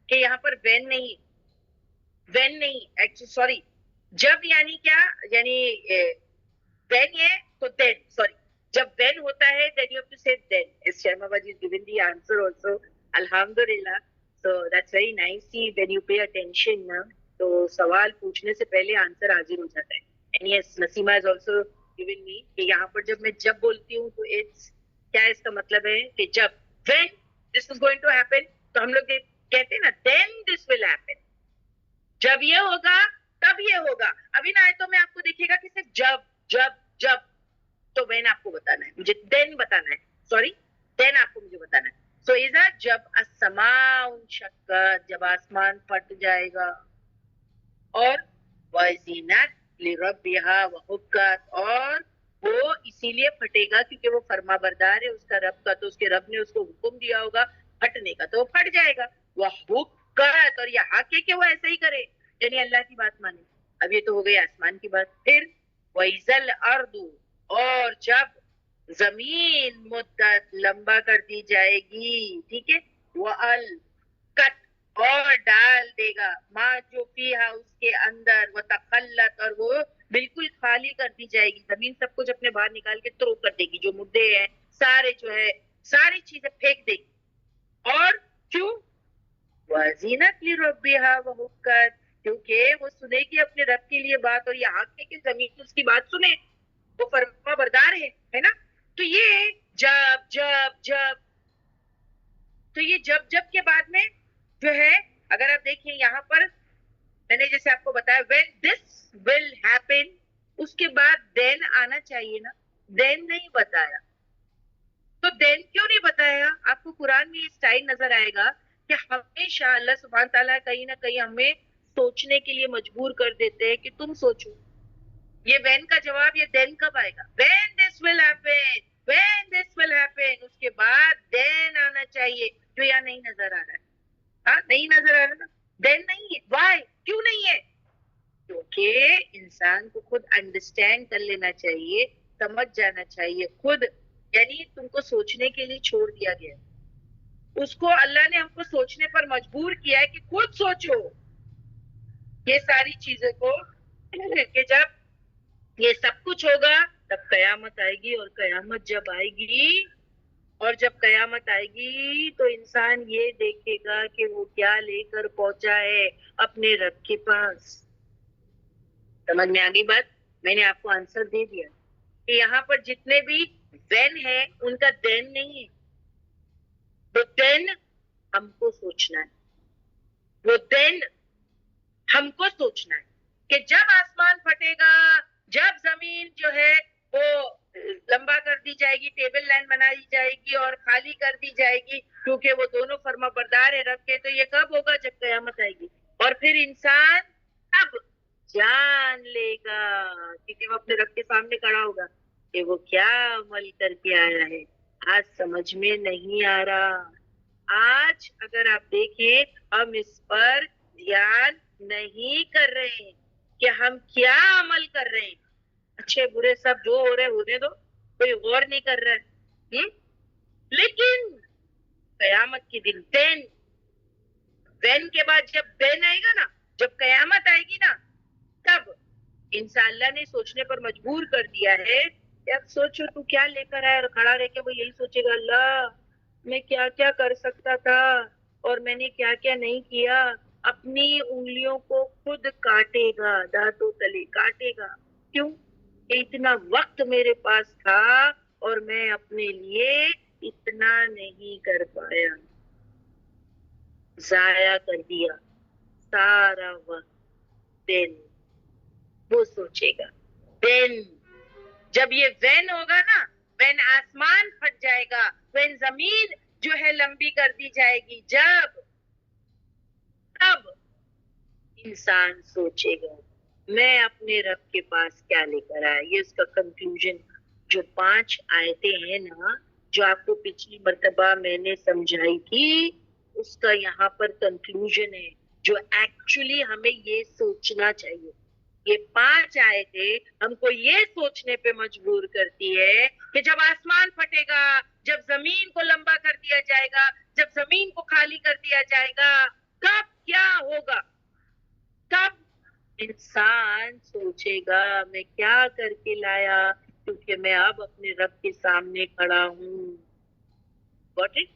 کہ یہاں پر وین نہیں, وین نہیں ایکچولی, سوری, جب یعنی کیا, یعنی وین ہے تو دین, سوری, جب وین ہوتا ہے then you have to say then. As Sharma Baji is giving the answer also, alhamdulillah. So that's very nice. See, when you pay attention na, تو سوال پوچھنے سے پہلے آنسر حاضر ہو جاتا ہے. And yes, Nasima has also given me کہ یہاں پر جب میں جب بولتی ہوں تو it's کیا اس کا مطلب ہے کہ جب, when this is going to happen, تو ہم لوگ کہتے ہیں نا then this will happen, جب یہ ہوگا تب یہ ہوگا. ابھی نا آیتوں میں آپ کو دیکھیے گا کہ صرف جب جب جب, تو وین آپ کو بتانا ہے, مجھے دین بتانا ہے, سوری دین آپ کو مجھے بتانا ہے. سو ایزا جب السماء انشقت, جب آسمان پھٹ جائے گا, اور وَأَذِنَتْ لِرَبِّهَا وَحُقَّتْ, اور وہ اسی لیے پھٹے گا کیونکہ وہ فرما بردار ہے اس کا رب کا, تو اس کے رب نے اس کو حکم دیا ہوگا پھٹنے کا تو وہ پھٹ جائے گا. وَحُقَّتْ, اور یہ حق ہے کہ وہ ایسا ہی کرے, یعنی اللہ کی بات مانے. اب یہ تو ہو گئی آسمان کی بات. پھر وَإِذَا الْأَرْضُ, اور جب زمین مدت لمبا کر دی جائے گی. ٹھیک ہے, وَأَلْقَتْ, اور ڈال دے گا, ماں جو فیہا, اس کے اندر, وَتَخَلَّتْ, اور وہ بالکل خالی کر دی جائے گی. زمین سب کچھ اپنے باہر نکال کے تھرو کر دے گی, جو مردے ہیں سارے جو ہے ساری چیزیں پھینک دے گی. اور کیوں؟ وَأَذِنَتْ لِرَبِّهَا وَحُقَّتْ, کیونکہ وہ سنے گی اپنے رب کے لیے بات, اور یہ حق ہے کہ زمین اس کی بات سنے, وہ فرما بردار ہے نا. تو یہ جب کے بعد میں جو ہے, اگر آپ دیکھیں یہاں پر میں نے جیسے آپ کو بتایا when this will happen, اس کے بعد then آنا چاہیے نا, then نہیں بتایا. تو then کیوں نہیں بتایا؟ آپ کو قرآن میں یہ سٹائل نظر آئے گا کہ ہمیشہ اللہ سبحانہ تعالیٰ کہیں نہ کہیں ہمیں سوچنے کے لیے مجبور کر دیتے ہیں کہ تم سوچو. یہ when کا جواب یہ then کب آئے گا؟ when this will happen, when this will happen, اس کے بعد then آنا چاہیے, جو یہاں نہیں نظر آ رہا ہے. ہاں نہیں نظر آ رہا نا, then نہیں ہے. why؟ کیوں نہیں ہے؟ کیونکہ انسان کو خود انڈرسٹینڈ کر لینا چاہیے, سمجھ جانا چاہیے خود. یعنی تم کو سوچنے کے لیے چھوڑ دیا گیا, اس کو اللہ نے ہم کو سوچنے پر مجبور کیا ہے کہ خود سوچو یہ ساری چیزوں کو, کہ جب یہ سب کچھ ہوگا تب قیامت آئے گی, اور قیامت جب آئے گی, اور جب قیامت آئے گی تو انسان یہ دیکھے گا کہ وہ کیا لے کر پہنچا ہے اپنے رب کے پاس. سمجھ میں آ گئی بات؟ میں نے آپ کو آنسر دے دیا کہ یہاں پر جتنے بھی when ہے ان کا then نہیں ہے. وہ then ہم کو سوچنا ہے, وہ then ہم کو سوچنا ہے کہ جب آسمان پھٹے گا, جب زمین جو ہے وہ لمبا کر دی جائے گی, ٹیبل لائن بنائی جائے گی اور خالی کر دی جائے گی, کیونکہ وہ دونوں فرما بردار ہے رب کے. تو یہ کب ہوگا؟ جب قیامت آئے گی. اور پھر انسان اب جان لے گا, کیونکہ وہ اپنے رب کے سامنے کھڑا ہوگا, کہ وہ کیا عمل کر کے آیا ہے. آج سمجھ میں نہیں آ رہا. آج اگر آپ دیکھیں ہم اس پر دھیان نہیں کر رہے ہیں کہ ہم کیا عمل کر رہے ہیں. اچھے برے سب جو ہو رہے ہونے دو, کوئی غور نہیں کر رہا ہے. لیکن قیامت کے دن when کے بعد جب then آئے گا نا, جب قیامت آئے گی نا, تب انشاء اللہ نے سوچنے پر مجبور کر دیا ہے کہ اب سوچو تو کیا لے کر آئے, اور کھڑا رہ کے وہ یہی سوچے گا, اللہ میں کیا کیا کر سکتا تھا اور میں نے کیا کیا نہیں کیا. اپنی انگلیوں کو خود کاٹے گا, دانتوں تلے کاٹے گا. کیوں؟ کہ اتنا وقت میرے پاس تھا اور میں اپنے لیے اتنا نہیں کر پایا, ضائع کر دیا سارا وقت. دن وہ سوچے گا. دن جب یہ when ہوگا نا, when آسمان پھٹ جائے گا, when زمین جو ہے لمبی کر دی جائے گی, جب تب انسان سوچے گا میں اپنے رب کے پاس کیا لے کر آیا. یہ اس کا کنکلوژن. جو 5 آیتیں ہیں نا, جو آپ کو پچھلی مرتبہ میں نے سمجھائی تھی, اس کا یہاں پر کنکلوژن ہے, جو ایکچولی ہمیں یہ سوچنا چاہیے. یہ 5 آیتیں ہم کو یہ سوچنے پہ مجبور کرتی ہے کہ جب آسمان پھٹے گا, جب زمین کو لمبا کر دیا جائے گا, جب زمین کو خالی کر دیا جائے گا, کب کیا ہوگا. تب انسان سوچے گا میں کیا کر کے لایا, کیونکہ میں اب اپنے رب کے سامنے کھڑا ہوں. Got it?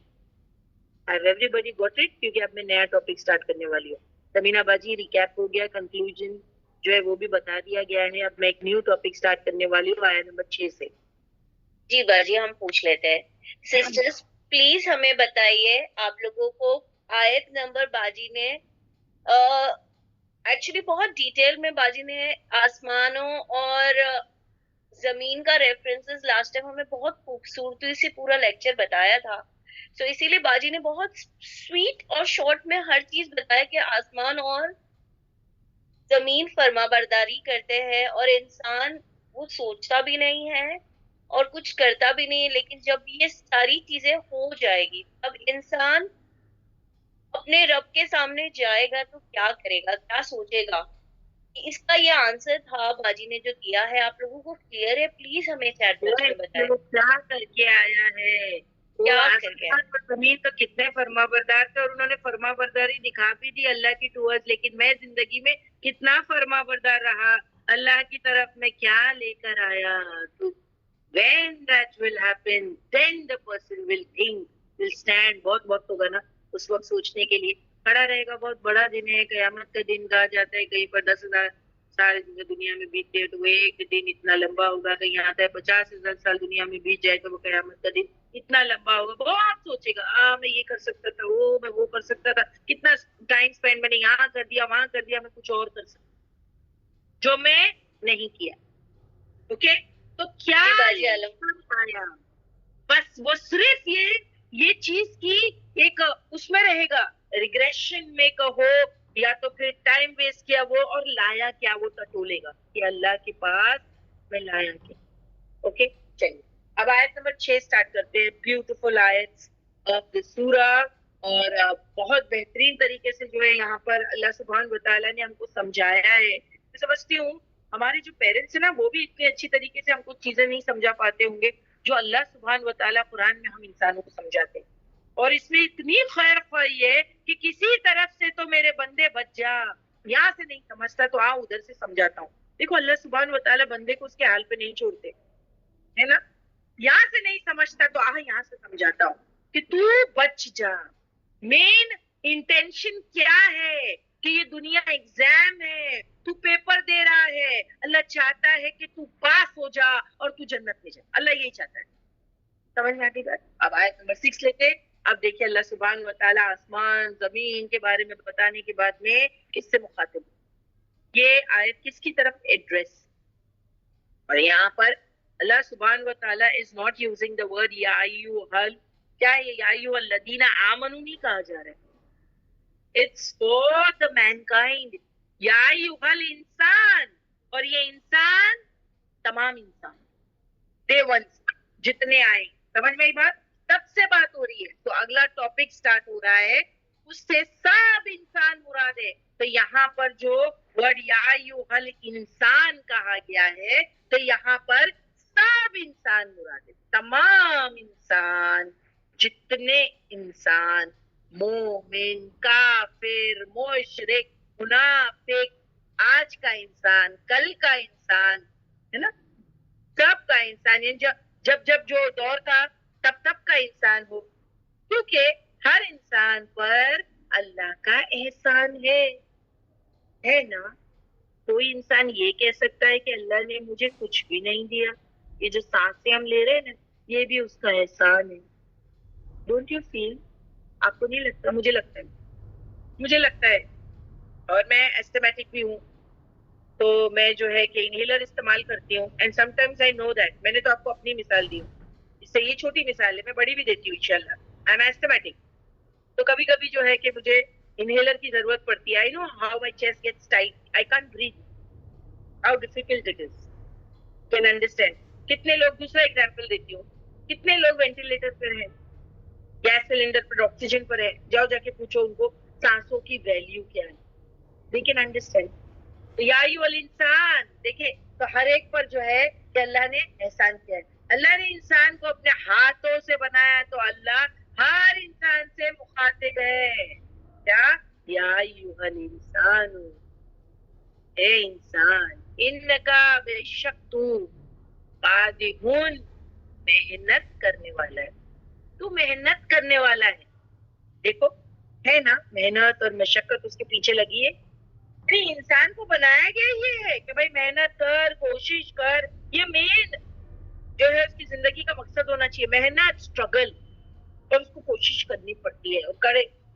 Have everybody got it? کیونکہ اب میں نیا ٹاپک سٹارٹ کرنے والی ہوں. سمینہ باجی ریکیپ ہو گیا, کنکلوژن جو ہے وہ بھی بتا دیا گیا ہے. اب میں ایک نیو ٹاپک سٹارٹ کرنے والی ہوں, آیا نمبر 6 سے. جی باجی ہم پوچھ لیتے ہیں. سسٹرز پلیز ہمیں بتائیے, آپ لوگوں کو آیت نمبر باجی نے ایکچولی بہت ڈیٹیل میں باجی نے آسمانوں اور زمین کا ریفرنسز لاسٹ ٹائم ہمیں بہت خوبصورتی سے پورا لیکچر بتایا تھا. سو اسی لیے باجی نے بہت سویٹ اور شارٹ میں ہر چیز بتایا کہ آسمان اور زمین فرما برداری کرتے ہیں, اور انسان وہ سوچتا بھی نہیں ہے اور کچھ کرتا بھی نہیں ہے. لیکن جب یہ ساری چیزیں ہو جائے گی تب انسان اپنے رب کے سامنے جائے گا تو کیا کرے گا, کیا سوچے گا. اس کا یہ آنسر تھا باجی نے جو دیا ہے. آپ لوگوں کو کلیئر ہے؟ پلیز ہمیں چیٹ باکس میں بتائیں وہ کیا کر کے آیا ہے, کیا کر کے. زمین تو کتنے فرما بردار تھے, اور انہوں نے فرما برداری دکھا بھی دی اللہ کی ٹورڈز. لیکن میں زندگی میں کتنا فرما بردار رہا اللہ کی طرف میں کیا لے کر آیا. تو when that will happen, then the person will think, will stand. بہت وقت ہوگا نا اس وقت سوچنے کے لیے, کھڑا رہے گا. بہت بڑا دن ہے, قیامت کا دن کہا جاتا ہے. کہیں پر 10,000 سال دنیا میں بیت گئے تو ایک دن اتنا لمبا ہوگا. کہیں آتا ہے 50,000 سال دنیا میں بیت جائے تو وہ قیامت کا دن اتنا لمبا ہوگا. بہت سوچے گا, میں یہ کر سکتا تھا, میں وہ کر سکتا تھا, کتنا ٹائم اسپینڈ میں نے یہاں کر دیا, وہاں کر دیا, میں کچھ اور کر سکتا جو میں نہیں کیا. اوکے, تو کیا آیا, بس وہ صرف یہ چیز کی ایک اس میں رہے گا, ریگریشن میں کہو یا تو پھر ٹائم ویسٹ کیا وہ, اور لایا کیا وہ ٹٹولے گا کہ اللہ کے پاس میں لایا کیا. اوکے, چلیے اب آیت نمبر 6 اسٹارٹ کرتے ہیں. بیوٹیفل آیت آف دا سورہ, اور بہت بہترین طریقے سے جو ہے یہاں پر اللہ سبحانہ وتعالیٰ نے ہم کو سمجھایا ہے. میں سمجھتی ہوں ہمارے جو پیرنٹس ہیں نا وہ بھی اتنے اچھی طریقے سے ہم کو چیزیں نہیں سمجھا پاتے ہوں گے جو اللہ سبحانہ وتعالیٰ قرآن میں ہم انسانوں کو سمجھاتے ہیں. اور اس میں اتنی خیر خواہی ہے کہ کسی طرف سے تو میرے بندے بچ جا, یہاں سے نہیں سمجھتا تو ادھر سے سمجھاتا ہوں. دیکھو اللہ سبحانہ وتعالیٰ بندے کو اس کے حال پہ نہیں چھوڑتے, ہے نا. یہاں سے نہیں سمجھتا تو یہاں سے سمجھاتا ہوں کہ تو بچ جا. مین انٹینشن کیا ہے کہ یہ دنیا ایگزام ہے, تو پیپر دے رہا ہے, اللہ چاہتا ہے کہ تو پاس ہو جا اور تو جنت میں جا. اللہ یہی چاہتا ہے. سمجھ میں آتی بات. اب آیت نمبر 6 لیتے. اب دیکھیے اللہ سبحانہ وتعالیٰ آسمان زمین کے بارے میں بتانے کے بعد میں کس سے مخاطب. یہ آیت کس کی طرف ایڈریس, اور یہاں پر اللہ سبحانہ وتعالیٰ is not using the word یا ایوہل. کیا یہ یا ایوہ الذین آمنوا نہیں کہا جا رہا ہے. It's for the mankind. یا ایوہ الانسان, اور یہ انسان تمام انسان, day ones جتنے آئے. سمجھ میں بات, تب سے بات ہو رہی ہے. تو اگلا ٹاپک سٹارٹ ہو رہا ہے, اس سے سب انسان مراد ہے. تو یہاں پر جو ورڈ یا ایوہ الانسان کہا گیا ہے تو یہاں پر سب انسان مراد ہے. تمام انسان, جتنے انسان, مومن, کافر, مشرک, منافق, آج کا انسان, کل کا انسان, ہے نا, سب کا انسان. یعنی جب جو دور تھا تب کا انسان ہو, کیونکہ ہر انسان پر اللہ کا احسان ہے نا. کوئی انسان یہ کہہ سکتا ہے کہ اللہ نے مجھے کچھ بھی نہیں دیا, یہ جو سانسیں ہم لے رہے ہیں نا یہ بھی اس کا احسان ہے. Don't you feel? آپ کو نہیں لگتا؟ مجھے لگتا ہے. اور میں ایسٹمیٹک بھی ہوں, تو میں جو ہے کہ انہیلر استعمال کرتی ہوں. And sometimes I know that. میں نے تو آپ کو اپنی مثال دی ہوں, اس سے یہ چھوٹی مثال ہے, میں بڑی بھی دیتی ہوں انشاءاللہ. I am asthmatic. تو کبھی کبھی جو ہے کہ مجھے انہیلر کی ضرورت پڑتی ہے. I know how my chest gets tight, I can't breathe, how difficult it is. Can understand. کتنے لوگ, دوسرا ایگزامپل دیتی ہوں, کتنے لوگ وینٹیلیٹر پر ہیں, گیس سلنڈر پر, آکسیجن پر ہے. جاؤ جا کے پوچھو ان کو سانسوں کی ویلیو کیا ہے. They can understand. تو یا ایھا الانسان, دیکھیں تو ہر ایک پر جو ہے کہ اللہ نے احسان کیا ہے. اللہ نے انسان کو اپنے ہاتھوں سے بنایا, تو اللہ ہر انسان سے مخاطب ہے. کیا؟ یا ایھا الانسان, اے انسان, انکا, بے شک تو, قادحون, محنت کرنے والا ہے. تو محنت کرنے والا ہے. دیکھو ہے نا, محنت اور مشقت اس کے پیچھے لگی ہے. یعنی انسان کو بنایا گیا یہ ہے کہ بھائی محنت کر, کوشش کر. یہ مین جو ہے اس کی زندگی کا مقصد ہونا چاہیے, محنت, اسٹرگل. اور اس کو کوشش کرنی پڑتی ہے, اور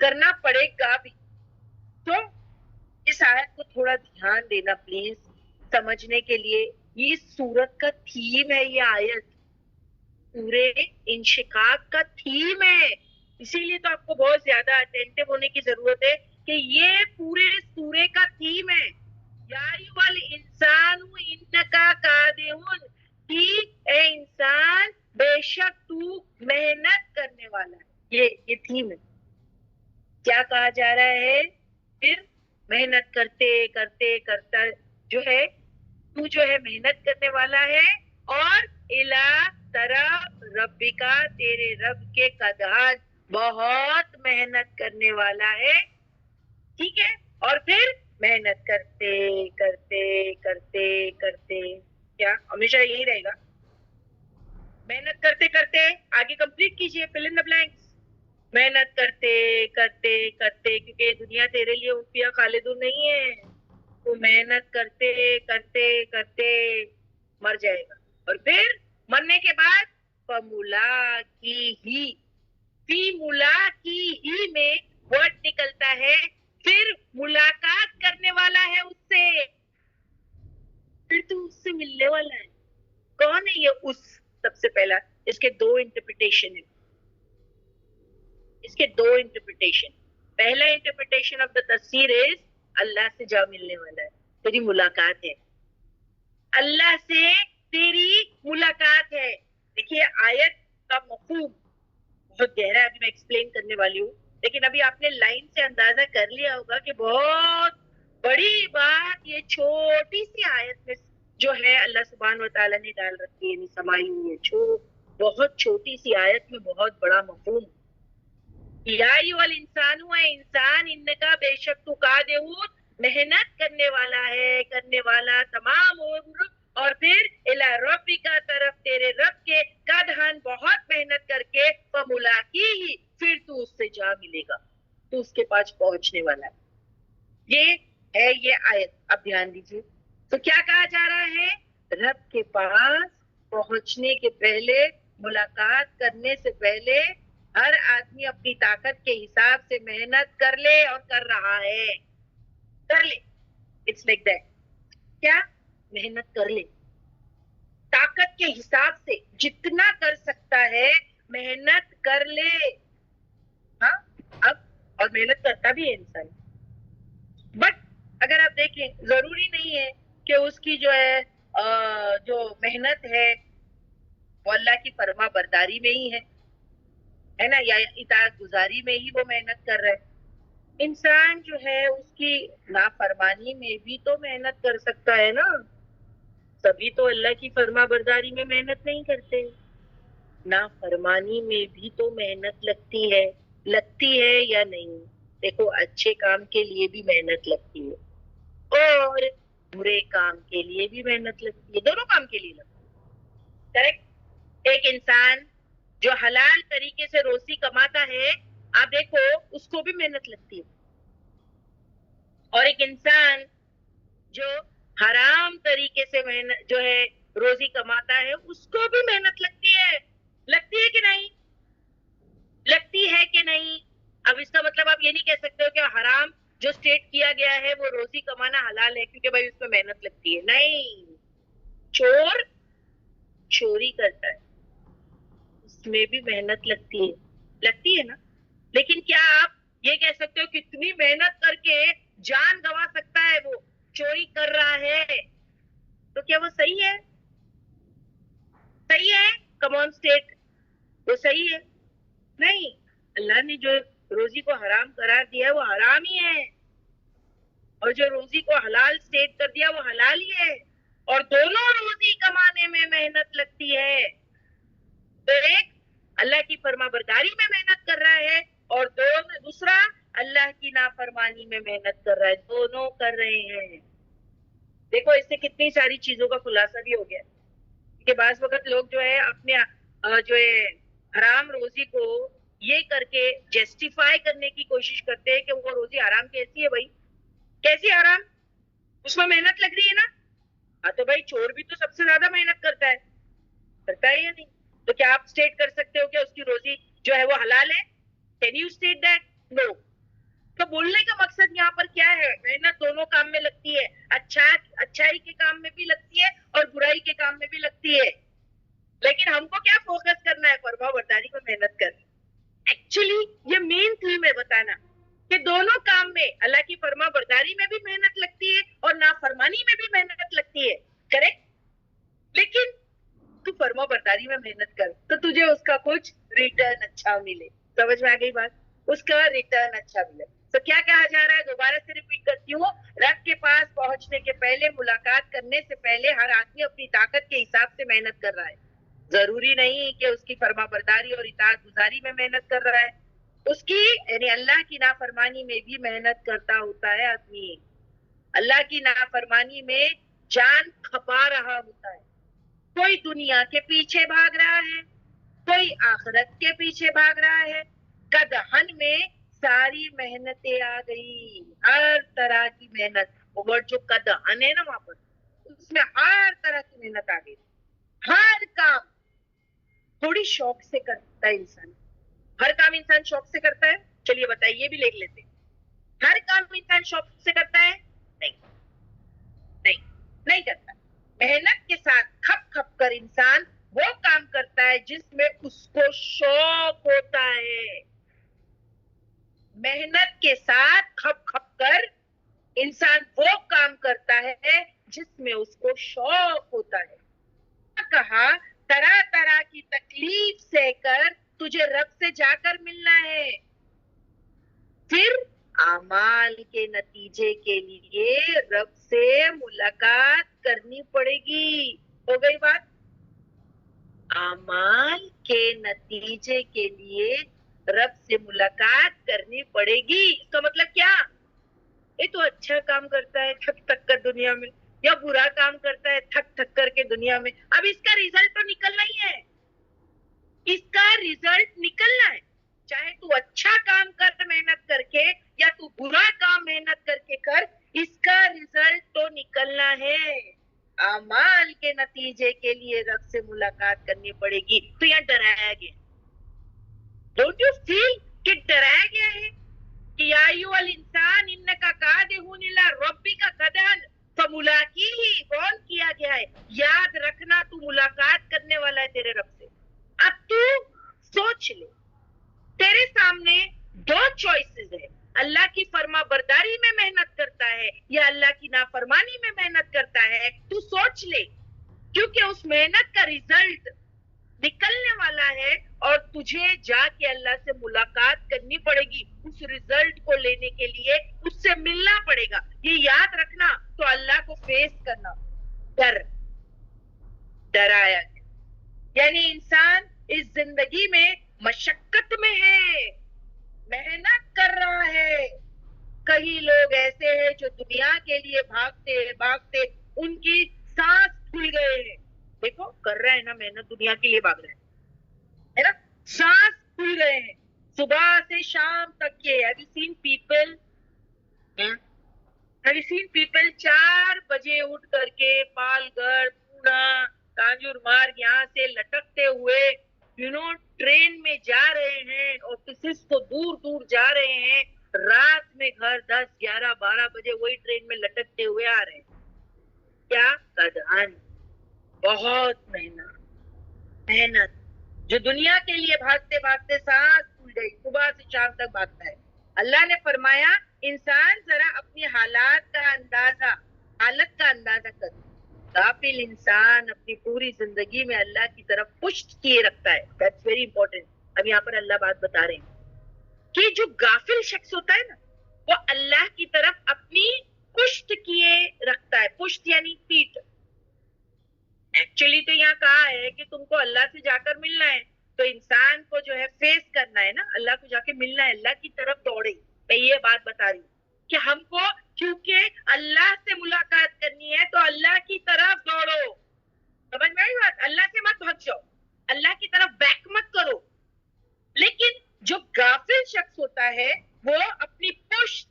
کرنا پڑے گا بھی. تو اس آیت کو تھوڑا دھیان دینا پلیز, سمجھنے کے لیے. یہ سورت کا تھیم ہے, یہ آیت پورے انشقاق کا تھیم ہے. اسی لیے تو آپ کو بہت زیادہ اٹینٹو ہونے کی ضرورت ہے کہ یہ پورے سورے کا تھیم ہے. یا ایھا الانسان انکا قادحون, کہ اے انسان بے شک تو محنت کرنے والا ہے. یہ تھیم ہے. کیا کہا جا رہا ہے پھر؟ محنت کرتے کرتے کرتا جو ہے تو جو ہے محنت کرنے والا ہے, اور الی طرف ربکا, تیرے رب کے قدحان, بہت محنت کرنے والا ہے. ٹھیک ہے. اور پھر محنت کرتے کرتے کرتے کرتے کیا ہمیشہ یہی رہے گا؟ محنت کرتے کرتے آگے کمپلیٹ کیجئے فل ان دا بلینکس. محنت کرتے کرتے کرتے کیونکہ دنیا تیرے لیے اوپیا خالدون نہیں ہے. تو محنت کرتے کرتے کرتے مر جائے گا اور پھر مرنے کے بعد فمولا کی ہی فی ملا کی ہی میں ورڈ نکلتا ہے پھر ملاقات کرنے والا ہے اس سے. پھر تو اس سے ملنے والا ہے. کون ہے یہ اس؟ سب سے پہلا اس کے دو انٹرپریٹیشن ہیں. اس کے دو انٹرپریٹیشن. پہلا انٹرپریٹیشن آف دا تفسیر از اللہ سے جا ملنے والا ہے, تیری ملاقات ہے, اللہ سے تیری ملاقات ہے. دیکھیے آیت کا مفہوم بہت گہرا ہے, ابھی میں ایکسپلین کرنے والی ہوں, لیکن ابھی آپ نے لائن سے اندازہ کر لیا ہوگا کہ بہت بڑی بات یہ چھوٹی سی آیت میں جو ہے اللہ سبحانہ و تعالیٰ نے ڈال رکھی ہے, یعنی سمائی ہوئی ہے. بہت چھوٹی سی آیت میں بہت بڑا مفہوم. یا ایھا الانسان, ہوا انسان, انکا بے شک تو قادر, محنت کرنے والا ہے, کرنے والا تمام عمر, اور پھر الی ربک, طرف تیرے رب کے, قدحن بہت محنت کر کے, فملاقیہ, پھر تو اس سے جا ملے گا, تو اس کے پاس پہنچنے والا ہے. یہ ہے یہ آیت. اب دھیان دیجیے تو کیا کہا جا رہا ہے؟ رب کے پاس پہنچنے کے پہلے, ملاقات کرنے سے پہلے ہر آدمی اپنی طاقت کے حساب سے محنت کر لے, اور کر رہا ہے. کر لے, اٹس لائک دیٹ. کیا محنت کر لے, طاقت کے حساب سے جتنا کر سکتا ہے محنت کر لے. ہاں اب اور محنت کرتا بھی ہے انسان, بٹ اگر آپ دیکھیں ضروری نہیں ہے کہ اس کی جو ہے جو محنت ہے وہ اللہ کی فرما برداری میں ہی ہے نا, یا اطاعت گزاری میں ہی وہ محنت کر رہا ہے. انسان جو ہے اس کی نافرمانی میں بھی تو محنت کر سکتا ہے نا. سبھی تو اللہ کی فرما برداری میں محنت نہیں کرتے, نافرمانی میں بھی تو محنت لگتی ہے یا نہیں؟ دیکھو اچھے کام کے لیے بھی محنت لگتی ہے اور برے کام کے لیے بھی محنت لگتی ہے, دونوں کام کے لیے لگتی ہے. کریکٹ. ایک انسان جو حلال طریقے سے روزی کماتا ہے, آپ دیکھو اس کو بھی محنت لگتی ہے, اور ایک انسان جو حرام طریقے سے محنت جو ہے روزی کماتا ہے اس کو بھی محنت لگتی ہے. لگتی ہے کہ نہیں؟ لگتی ہے کہ نہیں؟ اب اس کا مطلب آپ یہ نہیں کہہ سکتے ہو کہ حرام جو سٹیٹ کیا گیا ہے وہ روزی کمانا حلال ہے کیونکہ بھائی اس میں محنت لگتی ہے. نہیں, چور چوری کرتا ہے, اس میں بھی محنت لگتی ہے نا. لیکن کیا آپ یہ کہہ سکتے ہو کتنی محنت کر کے جان گنوا سکتا ہے وہ چوری کر رہا ہے, تو کیا وہ صحیح ہے؟ صحیح ہے؟ کمون اسٹیٹ وہ صحیح ہے؟ نہیں. اللہ نے جو روزی کو حرام قرار دیا ہے وہ حرام ہی ہے, اور جو روزی کو حلال اسٹیٹ کر دیا وہ حلال ہی ہے, اور دونوں روزی کمانے میں محنت لگتی ہے. تو ایک اللہ کی فرما برداری میں محنت کر رہا ہے, اور دوسرا اللہ کی نافرمانی میں محنت کر رہا ہے, دونوں کر رہے ہیں. دیکھو اس سے کتنی ساری چیزوں کا خلاصہ بھی ہو گیا کہ بعض وقت لوگ جو ہے اپنے جو ہے حرام روزی کو یہ کر کے جسٹیفائی کرنے کی کوشش کرتے ہیں کہ وہ روزی حرام کیسی ہے. بھائی کیسی حرام؟ اس میں محنت لگ رہی ہے نا. ہاں تو بھائی چور بھی تو سب سے زیادہ محنت کرتا ہے یا نہیں؟ تو کیا آپ اسٹیٹ کر سکتے ہو کہ اس کی روزی جو ہے وہ حلال ہے؟ Can you state that? No. تو بولنے کا مقصد یہاں پر کیا ہے؟ محنت دونوں کام میں لگتی ہے, اچھائی کے کام میں بھی لگتی ہے اور برائی کے کام میں بھی لگتی ہے. لیکن ہم کو کیا فوکس کرنا ہے؟ فرما برداری کو محنت کرنا. ایکچولی یہ مین تھیم ہے بتانا کہ دونوں کام میں اللہ کی فرما برداری میں بھی محنت لگتی ہے اور نافرمانی میں بھی محنت لگتی ہے. کریکٹ. لیکن تو فرما برداری میں محنت کر تو تجھے اس کا کچھ ریٹرن اچھا ملے. سمجھ میں آ گئی بات؟ اس کا ریٹرن اچھا ملے. تو کیا کہا جا رہا ہے؟ دوبارہ سے ریپیٹ کرتی ہوں, رب کے پاس پہنچنے کے پہلے, ملاقات کرنے سے پہلے ہر آدمی اپنی طاقت کے حساب سے محنت کر رہا ہے. ضروری نہیں کہ اس کی فرما برداری اور اطاعت گزاری میں محنت کر رہا ہے, اس کی یعنی اللہ کی نافرمانی میں بھی محنت کرتا ہوتا ہے آدمی. اللہ کی نافرمانی میں جان کھپا رہا ہوتا ہے. کوئی دنیا کے پیچھے بھاگ رہا ہے, کوئی آخرت کے پیچھے بھاگ رہا ہے. قدحن میں ساری محنتیں آ گئی, ہر طرح کی محنت. وہ ورڈ جو قدحن ہے نا وہاں پر, اس میں ہر طرح کی محنت آ گئی. ہر کام تھوڑی شوق سے کرتا ہے انسان. ہر کام انسان شوق سے کرتا ہے؟ چلیے بتائیے, یہ بھی لکھ لیتے ہیں. ہر کام انسان شوق سے کرتا ہے؟ نہیں کرتا. محنت کے ساتھ کھپ کھپ کر انسان وہ کام کرتا ہے جس میں اس کو شوق ہوتا ہے. محنت کے ساتھ کھپ کھپ کر انسان وہ کام کرتا ہے جس میں اس کو شوق ہوتا ہے. کہا طرح طرح کی تکلیف سے کر تجھے رب سے جا کر ملنا ہے. پھر اعمال کے نتیجے کے لیے رب سے ملاقات کرنی پڑے گی. ہو گئی بات؟ اعمال کے نتیجے کے لیے رب سے ملاقات کرنی پڑے گی. اس کا مطلب کیا؟ یہ تو اچھا کام کرتا ہے تھک تھک کر دنیا میں, یا برا کام کرتا ہے تھک تھک کر کے دنیا میں. اب اس کا ریزلٹ تو نکلنا ہی ہے. اس کا ریزلٹ نکلنا ہے. چاہے تو اچھا کام کر محنت کر کے, یا تو برا کام محنت کر کے کر, اس کا ریزلٹ تو نکلنا ہے. اعمال کے نتیجے کے لیے رب سے ملاقات کرنی پڑے گی. تو یہاں ڈرایا گیا. ڈونٹ یو فیل کہ ڈرایا گیا ہے کہ یا ایھا الانسان انک کادح الی ربک کدحا فملاقیہ. کون کیا گیا ہے؟ یاد رکھنا تو ملاقات کرنے والا ہے تیرے رب سے. اب تو سوچ لے, تیرے سامنے دو چوائسز ہے. اللہ کی فرما برداری میں محنت کرتا ہے یا اللہ کی نافرمانی میں محنت کرتا ہے. تو سوچ لے, کیونکہ اس محنت کا ریزلٹ نکلنے والا ہے اور تجھے جا کے اللہ سے ملاقات کرنی پڑے گی. اس ریزلٹ کو لینے کے لیے اس سے ملنا پڑے گا. یہ یاد رکھنا. تو اللہ کو فیس کرنا. ڈرایا گیا. یعنی انسان اس زندگی میں مشقت میں ہے, محنت کر رہا ہے. کئی لوگ ایسے ہیں جو دنیا کے لیے بھاگتے ان کی سانس پھول گئے ہیں. دیکھو کر رہا ہے نا محنت, دنیا کے لیے بھاگ رہے ہیں, ہے نا, سانس پھول گئے ہیں صبح سے شام تک کے. Have you seen people 4 بجے اٹھ کر کے پال گڑھ, پونا, کانجور مارگ یہاں سے لٹکتے ہوئے ٹرین میں جا رہے ہیں, آفیسز کو دور دور جا رہے ہیں, رات میں گھر 10, 11, 12 بجے وہی ٹرین میں لٹکتے ہوئے آ رہے ہیں. کیا قدحن, بہت محنت. جو دنیا کے لیے بھاگتے بھاگتے سانس پھول گئی, صبح سے شام تک بھاگتا ہے. اللہ نے فرمایا انسان ذرا اپنی حالت کا اندازہ کر. غافل انسان اپنی پوری زندگی میں اللہ کی طرف پشت کیے رکھتا ہے. That's very important. اب یہاں پر اللہ بات بتا رہے ہیں کہ جو غافل شخص ہوتا ہے نا, وہ اللہ کی طرف اپنی پشت کیے رکھتا ہے. پشت یعنی پیٹ. ایکچولی تو یہاں کہا ہے کہ تم کو اللہ سے جا کر ملنا ہے, تو انسان کو جو ہے فیس کرنا ہے نا, اللہ کو جا کے ملنا ہے, اللہ کی طرف دوڑے. میں یہ بات بتا رہی ہوں کہ ہم کو کیونکہ اللہ سے ملاقات کرنی ہے تو اللہ کی طرف دوڑو. سمجھ میں آئی بات؟ اللہ سے مت بھگ جاؤ, اللہ کی طرف بیک مت کرو. لیکن جو غافل شخص ہوتا ہے وہ اپنی پشت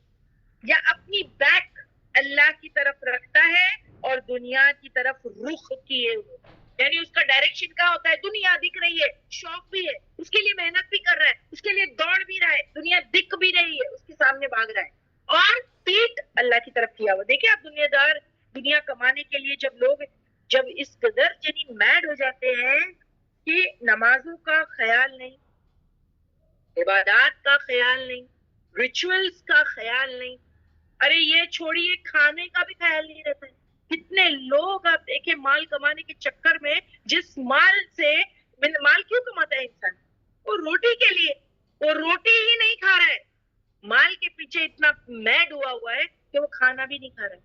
یا اپنی بیک اللہ کی طرف رکھتا ہے اور دنیا کی طرف رخ کیے ہوئے. یعنی اس کا ڈائریکشن کہاں ہوتا ہے؟ دنیا دکھ رہی ہے, شوق بھی ہے, اس کے لیے محنت بھی کر رہا ہے, اس کے لیے دوڑ بھی رہا ہے, دنیا دکھ بھی رہی ہے, اس کے سامنے بھاگ رہا ہے, اور پیٹ اللہ کی طرف کیا ہوا. دیکھیں آپ دنیا کمانے کے لیے جب اس قدر یعنی میڈ ہو جاتے ہیں کہ نمازوں کا خیال نہیں, عبادات کا خیال نہیں, ریچولز کا خیال نہیں, ارے یہ چھوڑیے کھانے کا بھی خیال نہیں رہتا ہے. کتنے لوگ آپ دیکھیں مال کمانے کے چکر میں, جس مال کیوں کماتا ہے انسان؟ وہ روٹی کے لیے. وہ روٹی ہی نہیں کھا رہا ہے, مال کے پیچھے اتنا میڈ ہوا ہے کہ وہ کھانا بھی نہیں کھا رہا ہے.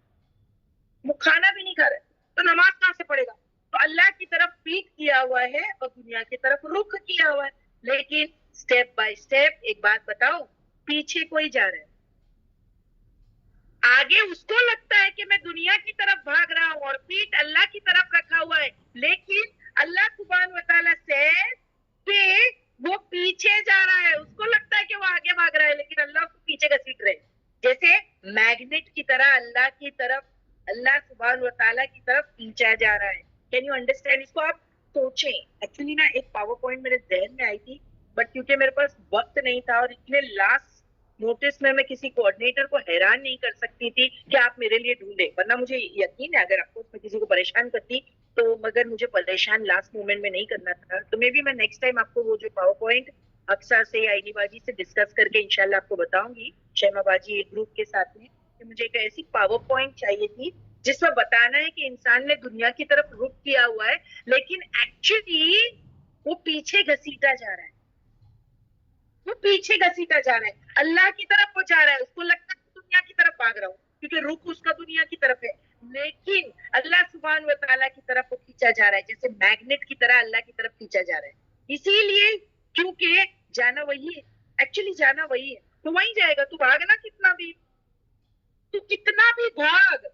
تو نماز کہاں سے پڑھے گا؟ تو اللہ کی طرف پیٹ کیا ہوا ہے اور دنیا کی طرف رخ کیا ہوا ہے. لیکن سٹیپ بائی سٹیپ ایک بات بتاؤ, پیچھے کوئی جا رہا ہے, آگے اس کو لگتا ہے کہ میں دنیا کی طرف بھاگ رہا ہوں اور پیٹ اللہ کی طرف رکھا ہوا ہے، لیکن اللہ سبحانہ و تعالیٰ سے کہ وہ پیچھے جا رہا ہے، اس کو لگتا ہے کہ وہ آگے بھاگ رہا ہے لیکن اللہ اس کو پیچھے گھسیٹ رہے، جیسے میگنیٹ کی طرح اللہ کی طرف، اللہ سبحانہ و تعالیٰ کی طرف کھینچا جا رہا ہے. Can you understand? اس کو آپ سوچیں. ایکچولی نا ایک پاور پوائنٹ میرے ذہن میں آئی تھی، بٹ کیونکہ میرے پاس وقت نہیں تھا اور اتنے لاسٹ نوٹس میں کسی کوآرڈینیٹر کو حیران نہیں کر سکتی تھی کہ آپ میرے لیے ڈھونڈے، ورنہ مجھے یقین ہے اگر آپ کو اس میں کسی کو پریشان کرتی تو، مگر مجھے پریشان لاسٹ مومنٹ میں نہیں کرنا تھا. تو میں بھی نیکسٹ ٹائم آپ کو وہ جو پاور پوائنٹ اکثر سے یا عینی باجی سے ڈسکس کر کے انشاءاللہ آپ کو بتاؤں گی، شیما باجی ایک گروپ کے ساتھ میں، کہ مجھے ایک ایسی پاور پوائنٹ چاہیے تھی جس میں بتانا ہے کہ انسان نے دنیا کی طرف رخ کیا ہوا ہے لیکن ایکچولی وہ پیچھے گھسیٹا جا رہا ہے، وہ پیچھے گھسیٹا جا رہا ہے، اللہ کی طرف وہ جا رہا ہے. اس کو لگتا ہے دنیا کی طرف بھاگ رہا ہوں کیونکہ رخ اس کا دنیا کی طرف ہے، لیکن اللہ سبحانہ و تعالیٰ کی طرف وہ کھینچا جا رہا ہے، جیسے میگنیٹ کی طرح اللہ کی طرف کھینچا جا رہا ہے. اسی لیے کیونکہ جانا وہی ہے، ایکچولی جانا وہی ہے تو وہیں جائے گا. تو بھاگنا کتنا بھی، تو کتنا بھی بھاگ،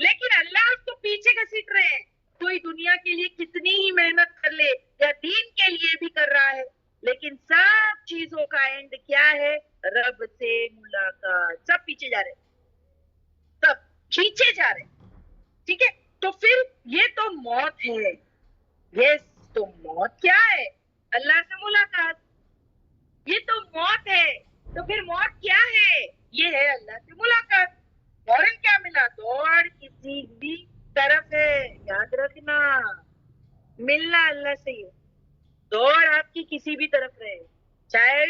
لیکن اللہ اس کو پیچھے گھسیٹ رہے ہیں. کوئی دنیا کے لیے کتنی ہی محنت کر لے یا دین کے لیے بھی کر رہا ہے، لیکن سب چیزوں کا اینڈ کیا ہے؟ رب سے ملاقات. سب پیچھے جا رہے، سب پیچھے جا رہے. ٹھیک ہے، تو پھر یہ تو موت ہے. یس، تو موت کیا ہے؟ اللہ سے ملاقات. یہ تو موت ہے، تو پھر موت کیا ہے؟ یہ ہے اللہ سے ملاقات. فوراً کیا ملا؟ دوڑ کسی بھی طرف ہے، یاد رکھنا، ملنا اللہ سے ہی ہے. دوڑ آپ کی کسی بھی طرف رہے، چاہے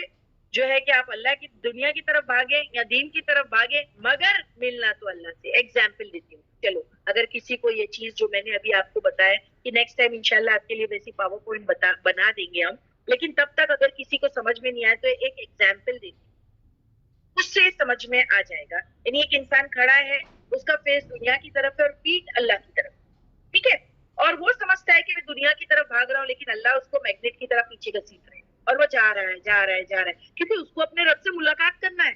جو ہے کہ آپ اللہ کی دنیا کی طرف بھاگے یا دین کی طرف بھاگے، مگر ملنا تو اللہ سے. ایگزامپل دیتی ہوں، چلو اگر کسی کو یہ چیز جو میں نے ابھی آپ کو بتایا کہ نیکسٹ ٹائم انشاءاللہ آپ کے لیے ویسی پاور پوائنٹ بنا دیں گے ہم، لیکن تب تک اگر کسی کو سمجھ میں نہیں آئے تو ایک ایگزامپل دیتی ہوں، اس سے سمجھ میں آ جائے گا. یعنی ایک انسان کھڑا ہے، اس کا فیس دنیا کی طرف ہے اور پیٹھ اللہ کی طرف، ٹھیک ہے، اور وہ سمجھتا ہے کہ میں دنیا کی طرف بھاگ رہا ہوں لیکن اللہ اس کو میگنیٹ کی طرف پیچھے گھسیٹ رہے ہیں اور وہ جا رہا ہے جا رہا ہے جا رہا ہے، کیونکہ اس کو اپنے رب سے ملاقات کرنا ہے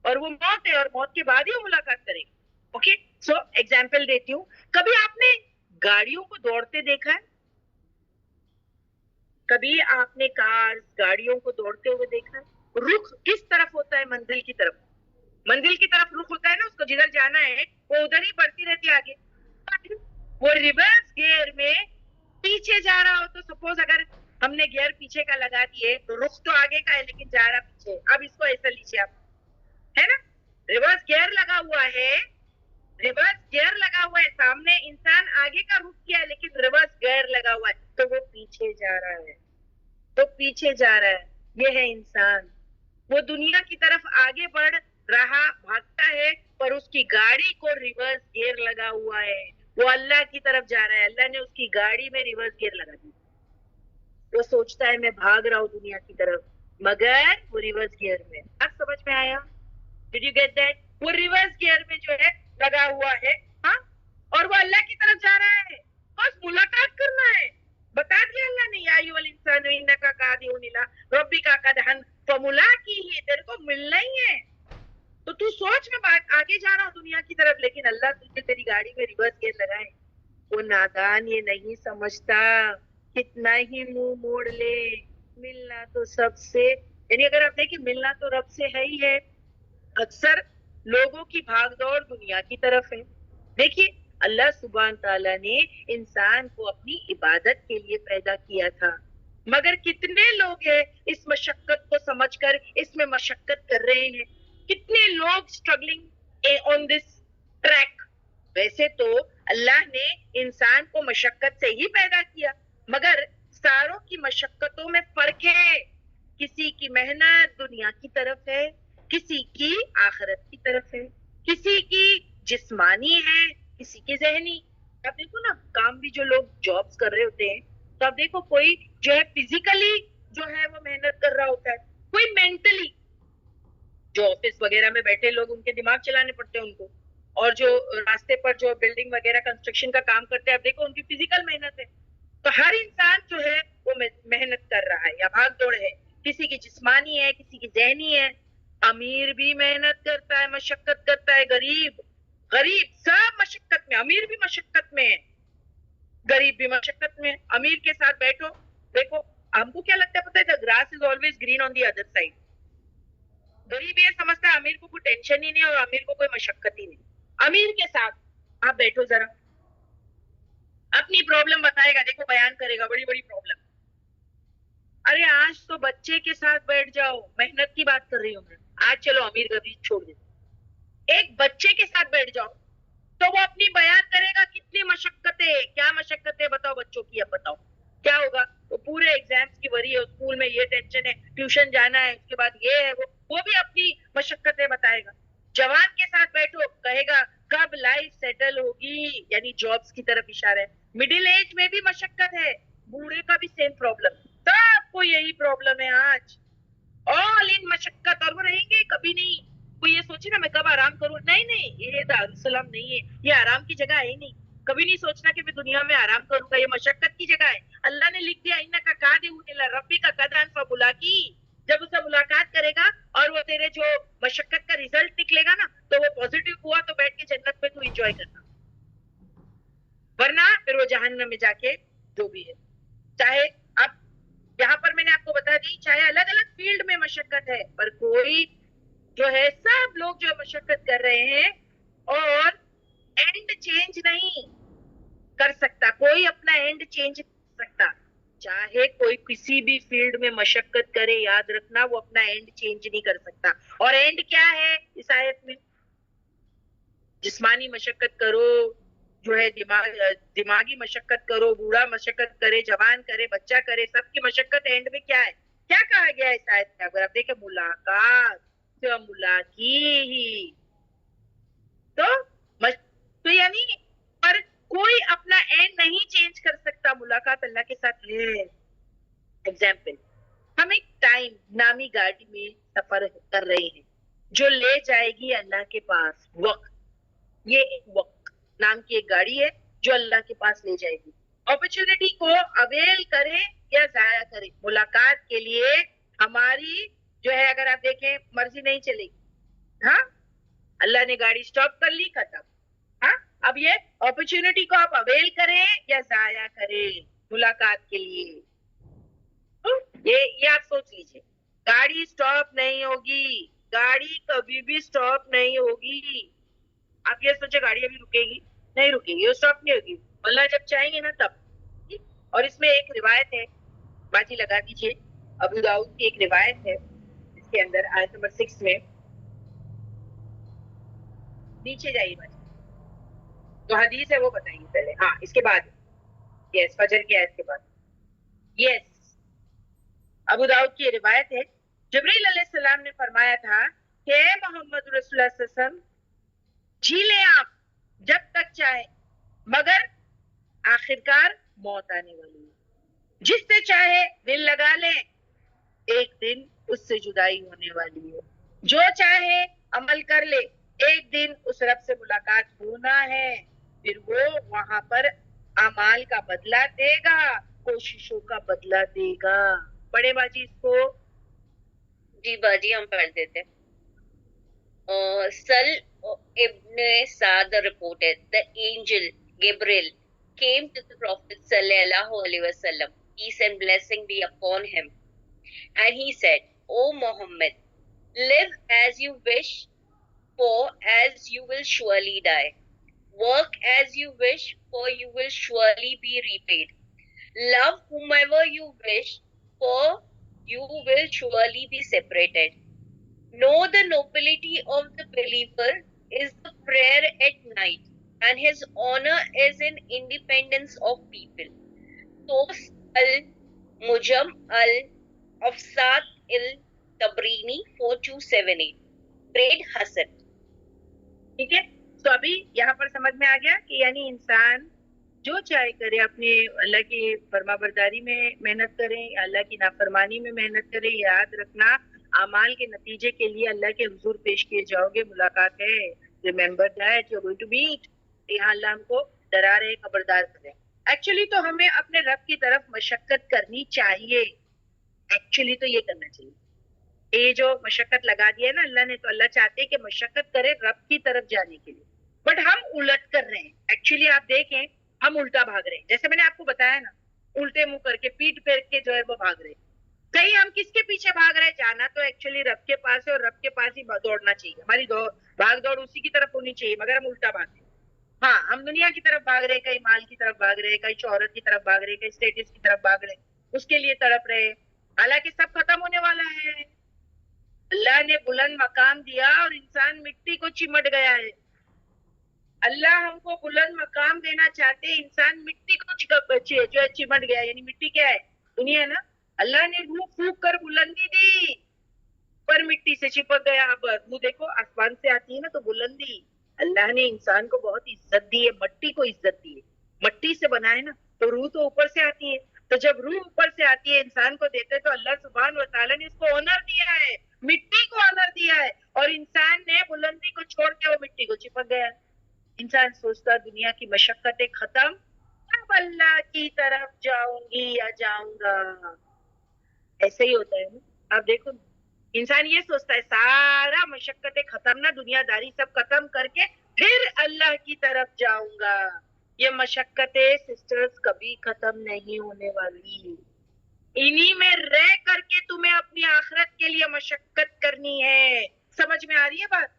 اور وہ موت ہے اور موت کے بعد ہی وہ ملاقات کرے گی. اوکے، سو ایگزامپل دیتی ہوں. کبھی آپ نے گاڑیوں کو دوڑتے دیکھا ہے؟ کبھی آپ نے کار گاڑیوں کو دوڑتے ہوئے دیکھا ہے؟ رخ کس طرف ہوتا ہے؟ منزل کی طرف. منزل کی طرف رخ ہوتا ہے نا، اس کو جدھر جانا ہے وہ ادھر ہی بڑھتی رہتی ہے آگے. وہ ریورس گیئر میں پیچھے جا رہا ہو تو سپوز اگر ہم نے گیئر پیچھے کا لگا دیے تو رخ تو آگے کا ہے لیکن جا رہا پیچھے. اب اس کو ایسا لیجیے آپ، ہے نا، ریورس گیئر لگا ہوا ہے، ریورس گیئر لگا ہوا ہے، سامنے انسان آگے کا رخ کیا ہے لیکن ریورس گیئر لگا ہوا ہے تو وہ پیچھے جا رہا ہے، تو پیچھے جا رہا ہے. یہ ہے انسان، وہ دنیا کی طرف آگے بڑھ رہا بھاگتا ہے پر اس کی گاڑی کو ریورس گیئر لگا ہوا ہے. وہ اللہ کی طرف جا رہا ہے، اللہ نے اس کی گاڑی میں ریورس گیئر لگا دی. وہ سوچتا ہے میں بھاگ رہا ہوں دنیا کی طرف، مگر وہ ریورس گیئر میں. اب سمجھ میں آیا؟ Did you get that? وہ ریورس گیئر میں جو ہے لگا ہوا ہے، ہاں، اور وہ اللہ کی طرف جا رہا ہے، بس ملاقات کرنا ہے. بتا دیا اللہ نے، یا ایھا الانسان انک کادح الی ربک کدحا فملاقیہ، تیرے کو ملنا ہی ہے. تو تو سوچ میں آگے جا رہا ہوں دنیا کی طرف لیکن اللہ تجھے تیری گاڑی میں ریورس گیئر لگائے. وہ نادان یہ نہیں سمجھتا، کتنا ہی منہ موڑ لے، ملنا تو سب سے، یعنی اگر آپ دیکھیں ملنا تو رب سے ہے ہی ہے. اکثر لوگوں کی بھاگ دوڑ دنیا کی طرف ہے. دیکھیے اللہ سبحانہ تعالیٰ نے انسان کو اپنی عبادت کے لیے پیدا کیا تھا، مگر کتنے لوگ ہیں اس مشقت کو سمجھ کر اس میں مشقت کر رہے ہیں. کتنے لوگ اسٹرگلنگ آن دس ٹریک. ویسے تو اللہ نے انسان کو مشقت سے ہی پیدا کیا، مگر ساروں کی مشقتوں میں فرق ہے. کسی کی محنت دنیا کی طرف ہے، کسی کی آخرت کی طرف ہے، کسی کی جسمانی ہے، کسی کی ذہنی. اب دیکھو نا، کام بھی جو لوگ جابس کر رہے ہوتے ہیں تو اب دیکھو کوئی جو ہے فزیکلی جو ہے وہ محنت کر رہا ہوتا ہے، کوئی مینٹلی، جو آفس وغیرہ میں بیٹھے لوگ ان کے دماغ چلانے پڑتے ہیں ان کو، اور جو راستے پر جو بلڈنگ وغیرہ کنسٹرکشن کا کام کرتے ہیں اب دیکھو ان کی فزیکل محنت ہے. تو ہر انسان جو ہے وہ محنت کر رہا ہے یا بھاگ دوڑ ہے. کسی کی جسمانی ہے، کسی کی ذہنی ہے. امیر بھی محنت کرتا ہے, مشقت کرتا ہے, غریب سب مشقت میں, امیر بھی مشقت میں ہے, غریب بھی مشقت میں. امیر کے ساتھ بیٹھو, دیکھو ہم کو کیا لگتا ہے پتہ ہے, the grass is always green on the other side. غریب یہ سمجھتا ہے امیر کو کوئی ٹینشن ہی نہیں اور امیر کو کوئی مشقت ہی نہیں. امیر کے ساتھ آپ بیٹھو ذرا, اپنی پرابلم بتائے گا, دیکھو بیان کرے گا بڑی بڑی پرابلم. ارے آج تو بچے کے ساتھ بیٹھ جاؤ, محنت کی بات کر رہی ہوں میں, آج چلو امیر غریب چھوڑ دیں, ایک بچے کے ساتھ بیٹھ جاؤ تو وہ اپنی بیان کرے گا کتنی مشقتیں, کیا مشقتیں بتاؤ بچوں کی, اب بتاؤ کیا ہوگا. تو پورے ایگزامس کی وری ہے, اسکول میں یہ ٹینشن ہے, ٹیوشن جانا ہے, اس کے بعد یہ ہے وہ بھی اپنی مشقتیں بتائے گا. جوان کے ساتھ بیٹھو, کہے گا کب لائف سیٹل ہوگی, یعنی جابس کی طرف اشارہ ہے. مڈل ایج میں بھی مشقت ہے, بوڑھے کا بھی سیم پرابلم, سب کو یہی پرابلم ہے آج, آل ان مشقت, اور وہ رہیں گے کبھی نہیں. کوئی یہ سوچے نا میں کب آرام کروں, نہیں, یہ دارالسلام نہیں ہے, یہ آرام کی جگہ ہے نہیں. کبھی نہیں سوچنا کہ میں دنیا میں آرام کروں گا, یہ مشقت کی جگہ ہے. اللہ نے لکھ دیا انکا قادر ربی کا قدرن فملاقی, جب اسے ملاقات کرے گا اور وہ تیرے جو مشقت کا ریزلٹ نکلے گا نا, تو وہ پوزیٹو ہوا تو بیٹھ کے جنت میں تو انجوائے کرنا, ورنہ پھر وہ جہنم میں جا کے جو بھی ہے. چاہے اب یہاں پر میں نے آپ کو بتا دی, چاہے الگ الگ فیلڈ میں مشقت ہے, پر کوئی جو ہے سب لوگ جو مشقت کر رہے ہیں, اور اینڈ چینج نہیں کر سکتا, کوئی اپنا اینڈ چینج نہیں کر سکتا. چاہے کوئی کسی بھی فیلڈ میں مشقت کرے, یاد رکھنا وہ اپنا اینڈ چینج نہیں کر سکتا. اور اینڈ کیا ہے اس آیت میں, جسمانی مشقت کرو, جو ہے دماغی مشقت کرو, بوڑھا مشقت کرے, جوان کرے, بچہ کرے, سب کی مشقت اینڈ میں کیا ہے, کیا کہا گیا ہے اس آیت میں؟ اگر آپ دیکھیں ملاقات ملاقی ہی تو یعنی پر کوئی اپنا اینڈ نہیں چینج کر سکتا, ملاقات اللہ کے ساتھ ہے. ایگزامپل, ہم ایک ٹائم نامی گاڑی میں سفر کر رہے ہیں جو لے جائے گی اللہ کے پاس, وقت, یہ ایک وقت نام کی ایک گاڑی ہے جو اللہ کے پاس لے جائے گی. اپرچونٹی کو اویل کرے یا ضائع کرے, ملاقات کے لیے ہماری جو ہے اگر آپ دیکھیں مرضی نہیں چلے گی, ہاں اللہ نے گاڑی سٹاپ کر لی, ختم. ہاں اب یہ اپرچونٹی کو آپ اویل کریں یا ضائع کریں ملاقات کے لیے, یہ آپ سوچ لیجئے. گاڑی سٹاپ نہیں ہوگی, گاڑی کبھی بھی سٹاپ نہیں ہوگی. آپ یہ سوچے گاڑی ابھی رکے گی, نہیں رکے گی, وہ سٹاپ نہیں ہوگی, اللہ جب چاہیں گے نا تب. اور اس میں ایک روایت ہے, باجی لگا دیجیے, ابو داؤد کی ایک روایت ہے, اس کے اندر آیت نمبر 6 میں, نیچے جائیے باجی, جو حدیث ہے وہ بتائیے پہلے, ہاں اس کے بعد, یس فجر کی آیت کے بعد, یس ابو داؤد کی روایت ہے, جبرائیل علیہ السلام نے فرمایا تھا کہ اے محمد رسول اللہ صلی اللہ علیہ وسلم, جی لیں آپ جب تک چاہے, مگر آخرکار موت آنے والی ہے. جس سے چاہے دل لگا لے, ایک دن اس سے جدائی ہونے والی ہے. جو چاہے عمل کر لے, ایک دن اس رب سے ملاقات ہونا ہے, پھر وہ وہاں پر اعمال کا بدلہ دے گا, کوششوں کا بدلہ دے گا. پڑھے باجی اس کو. جی باجی ہم پڑھ دیتے. Sal ibn Sa'd reported the angel Gabriel came to the Prophet sallallahu alaihi wasallam, peace and blessing be upon him, and he said, O Muhammad, live as you wish, for as you will surely die. Work as you wish, for you will surely be repaid. Love whomever you wish, for you will surely be separated. Know the nobility of the believer is the prayer at night, and his honor is in independence of people. Tos al-Mujam al-Afsat al-Tabrini 4278. Grade Hasan. ٹھیک ہے, تو ابھی یہاں پر سمجھ میں آ گیا کہ یعنی انسان جو چاہے کرے, اپنے اللہ کی فرما برداری میں محنت کرے, اللہ کی نافرمانی میں محنت کرے. یاد رکھنا اعمال کے نتیجے کے لیے اللہ کے حضور پیش کیے جاؤ گے, ملاقات ہے. Remember that you are going to meet. یہاں اللہ ہم کو ڈرا رہے, خبردار کرے. ایکچولی تو ہمیں اپنے رب کی طرف مشقت کرنی چاہیے, ایکچولی تو یہ کرنا چاہیے, یہ جو مشقت لگا دی ہے نا اللہ نے، تو اللہ چاہتے ہیں کہ مشقت کرے رب کی طرف جانے کے لیے، بٹ ہم الٹ کر رہے ہیں. ایکچولی آپ دیکھیں ہم الٹا بھاگ رہے ہیں، جیسے میں نے آپ کو بتایا نا، الٹے منہ کر کے پیٹ پھیر کے جو ہے وہ بھاگ رہے ہیں. کہیں ہم کس کے پیچھے بھاگ رہے ہیں؟ جانا تو ایکچولی رب کے پاس ہے، اور رب کے پاس ہی دوڑنا چاہیے، ہماری بھاگ دوڑ اسی کی طرف ہونی چاہیے، مگر ہم الٹا بھاگ رہے ہیں. ہاں ہم دنیا کی طرف بھاگ رہے، کہیں مال کی طرف بھاگ رہے، کہیں شہرت کی طرف بھاگ رہے، کہیں اسٹیٹس کی طرف بھاگ رہے، اس کے لیے تڑپ رہے. حالانکہ سب ختم ہونے والا ہے. اللہ نے بلند مقام دیا اور انسان مٹی کو چمٹ گیا ہے. اللہ ہم کو بلند مقام دینا چاہتے، انسان مٹی کو جو ہے چمٹ گیا. یعنی مٹی کیا ہے؟ دنیا ہے نا. اللہ نے روح پھونک کر بلندی دی، پر مٹی سے چپک گیا. اب روح دیکھو آسمان سے آتی ہے نا تو بلندی. اللہ نے انسان کو بہت عزت دی ہے، مٹی کو عزت دی ہے. مٹی سے بنائے نا تو روح تو اوپر سے آتی ہے. تو جب روح اوپر سے آتی ہے انسان کو دیتے تو اللہ سبحانہ و تعالیٰ نے اس کو آنر دیا ہے، مٹی کو آنر دیا ہے، اور انسان نے بلندی کو چھوڑ کے وہ مٹی کو چپک گیا. انسان سوچتا دنیا کی مشقتیں ختم، اب اللہ کی طرف جاؤں گی یا جاؤں گا. ایسے ہی ہوتا ہے نا. آپ دیکھو انسان یہ سوچتا ہے سارا مشقتیں ختم نہ، دنیا داری سب ختم کر کے پھر اللہ کی طرف جاؤں گا. یہ مشقتیں سسٹرز کبھی ختم نہیں ہونے والی. انہی میں رہ کر کے تمہیں اپنی آخرت کے لیے مشقت کرنی ہے. سمجھ میں آ رہی ہے بات؟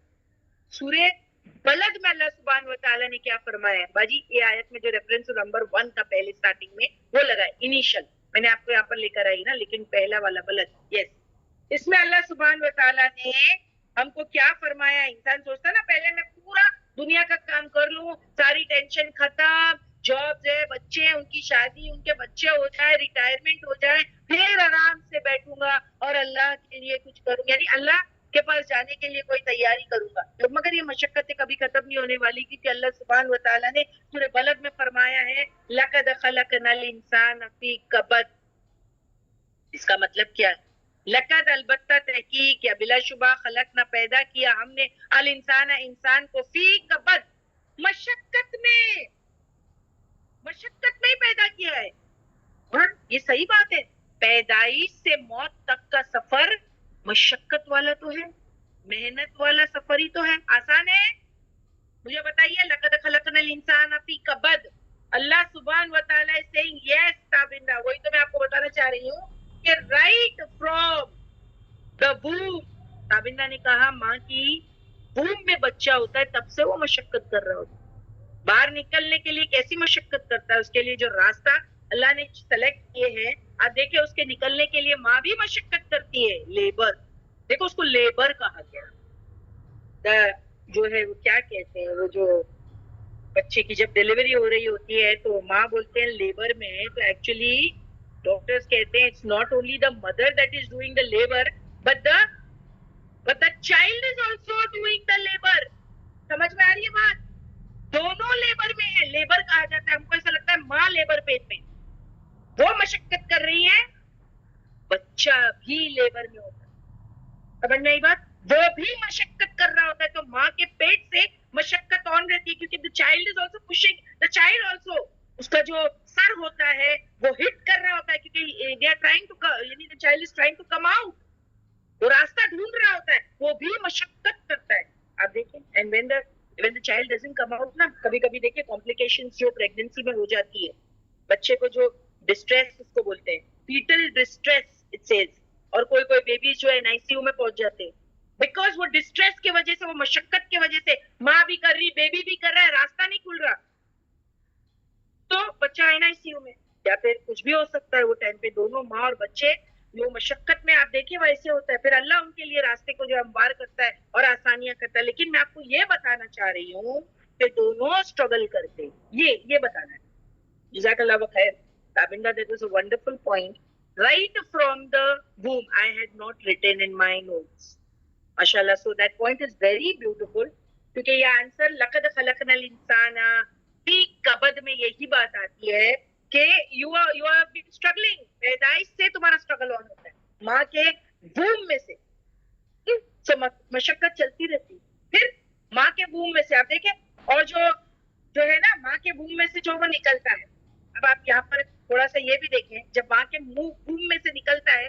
سورہ بلد میں اللہ سبحانہ و تعالیٰ نے کیا فرمایا ہے باجی؟ یہ آیت میں جو ریفرنس نمبر 1 تھا پہلے سٹارٹنگ میں وہ لگا ہے انیشل، میں نے آپ کو یہاں پر لے کر آئی نا، لیکن پہلا والا بلد. یس، اس میں اللہ سبحانہ و تعالیٰ نے ہم کو کیا فرمایا؟ انسان سوچتا نا پہلے میں پورا دنیا کا کام کر لوں، ساری ٹینشن ختم، جاب ہے، بچے ہیں، ان کی شادی، ان کے بچے ہو جائے، ریٹائرمنٹ ہو جائے، پھر آرام سے بیٹھوں گا اور اللہ کے لیے کچھ کروں، یعنی اللہ کے پاس جانے کے لیے کوئی تیاری کروں گا. مگر یہ مشقتیں کبھی ختم نہیں ہونے والی، کیونکہ اللہ سبحانہ و تعالیٰ نے سورہ بلد میں فرمایا ہے لَقَدْ خَلَقْنَا الْإِنسَانَ فِي كَبَدٍ. اس کا مطلب کیا ہے؟ لقد البتہ تحقیق یا بلا شبہ خلقنا پیدا کیا ہم نے الانسان انسان کو فی کبد مشقت میں ہی پیدا کیا ہے. اور یہ صحیح بات ہے، پیدائش سے موت تک کا سفر مشقت والا تو ہے، محنت والا سفر ہی تو ہے. آسان ہے؟ مجھے بتائیے. لقد خلقنا الانسان فی کبد. اللہ سبحانہ و تعالیٰ is saying yes تابندہ. وہی تو میں آپ کو بتانا چاہ رہی ہوں کہ right from the womb. تابندہ نے کہا ماں کی womb میں بچہ ہوتا ہے تب سے وہ مشقت کر رہا ہوتا ہے. باہر نکلنے کے لیے کیسی مشقت کرتا ہے، اس کے لیے جو راستہ اللہ نے سلیکٹ کیے ہیں، آپ دیکھیں اس کے نکلنے کے لیے ماں بھی مشقت کرتی ہے. لیبر، دیکھو اس کو لیبر کہا گیا. جو ہے وہ کیا کہتے ہیں، وہ جو بچے کی جب ڈیلیوری ہو رہی ہوتی ہے تو ماں بولتے ہیں لیبر میں ہے، تو ایکچولی ڈاکٹرز کہتے ہیں it's not only the mother that is doing the labour but the child is also doing the labour. سمجھ میں آ رہی ہے بات؟ دونوں لیبر میں ہے. لیبر کہا جاتا ہے، ہم کو ایسا لگتا ہے ماں لیبر پیٹ میں وہ مشقت کر رہی ہے، بچہ بھی لیبر میں ہوتا ہے. سمجھ میں آئی بات؟ وہ بھی مشقت کر رہا ہوتا ہے، تو ماں کے پیٹ سے مشقت آن رہتی ہے، کیونکہ the child is also pushing the child also. اس کا جو سر ہوتا ہے وہ ہٹ کر رہا ہوتا ہے، کیونکہ they are trying to یعنی the child is trying to come out. وہ راستہ ڈھونڈ رہا ہوتا ہے، وہ بھی مشقت کرتا ہے. آپ دیکھیں and when the child doesn't come out نا، کبھی کبھی دیکھیں complications جو pregnancy میں ہو جاتی ہے، بچے کو جو ڈسٹریس اس کو بولتے ہیں، fetal distress it says. اور کوئی بیبیز جو ہے NICU میں پہنچ جاتے ہیں بیکاز وہ ڈسٹریس کی وجہ سے، وہ مشقت کی وجہ سے، ماں بھی کر رہی، بیبی بھی کر رہا ہے، راستہ نہیں کھل رہا، تو بچہ NICU میں. یا پھر کچھ بھی ہو سکتا ہے وہ ٹائم پہ دونوں ماں اور بچے وہ مشقت میں. آپ دیکھیں ویسے ہوتا ہے، پھر اللہ ان کے لیے راستے کو جو ہموار کرتا ہے اور آسانیاں کرتا ہے. لیکن میں آپ کو یہ بتانا چاہ رہی ہوں کہ دونوں اسٹرگل کرتے ہیں، یہ بتانا ہے. جزاک اللہ بخیر Tabinda. That was a wonderful point. Right from the womb, I had not written in my notes. MashaAllah. So that point is very beautiful. کیونکہ یہ آنسر لقد خلقنا الانسان فی کبد میں یہی بات آتی ہے کہ you are been struggling. پیدائش سے تمہارا اسٹرگل آن ہوتا ہے، ماں کے womb میں سے. So مشقت چلتی رہتی. پھر ماں کے womb میں سے آپ دیکھیں، اور جو ہے نا ماں کے womb میں سے جو وہ نکلتا ہے. اب آپ یہاں پر تھوڑا سا یہ بھی دیکھیں، جب ماں کے منہ میں سے نکلتا ہے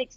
6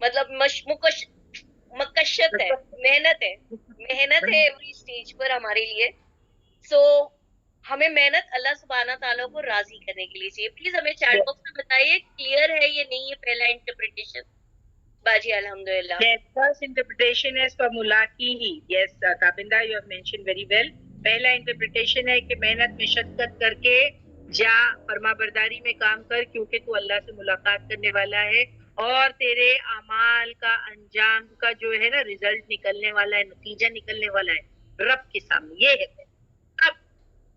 مطلب مکشت ہے، محنت ہے ایوری اسٹیج پر ہمارے لیے. سو ہمیں محنت اللہ سبحانہ تعالیٰ کو راضی کرنے کے لیے چاہیے. پلیز ہمیں چیٹ باکس میں بتائیے کلیئر ہے یا نہیں یہ پہلا انٹرپریٹیشن. باجی الحمدللہ. Yes, first interpretation is for ملاقی. Yes, Tabinda, you have mentioned very well. پہلا انٹرپریٹیشن ہے کہ محنت مشقت کر کے جا، فرما برداری میں کام کر، کیونکہ تو اللہ سے ملاقات کرنے والا ہے اور تیرے اعمال کا انجام کا جو ہے نا ریزلٹ نکلنے والا ہے، نتیجہ نکلنے والا ہے رب کے سامنے. یہ ہے. اب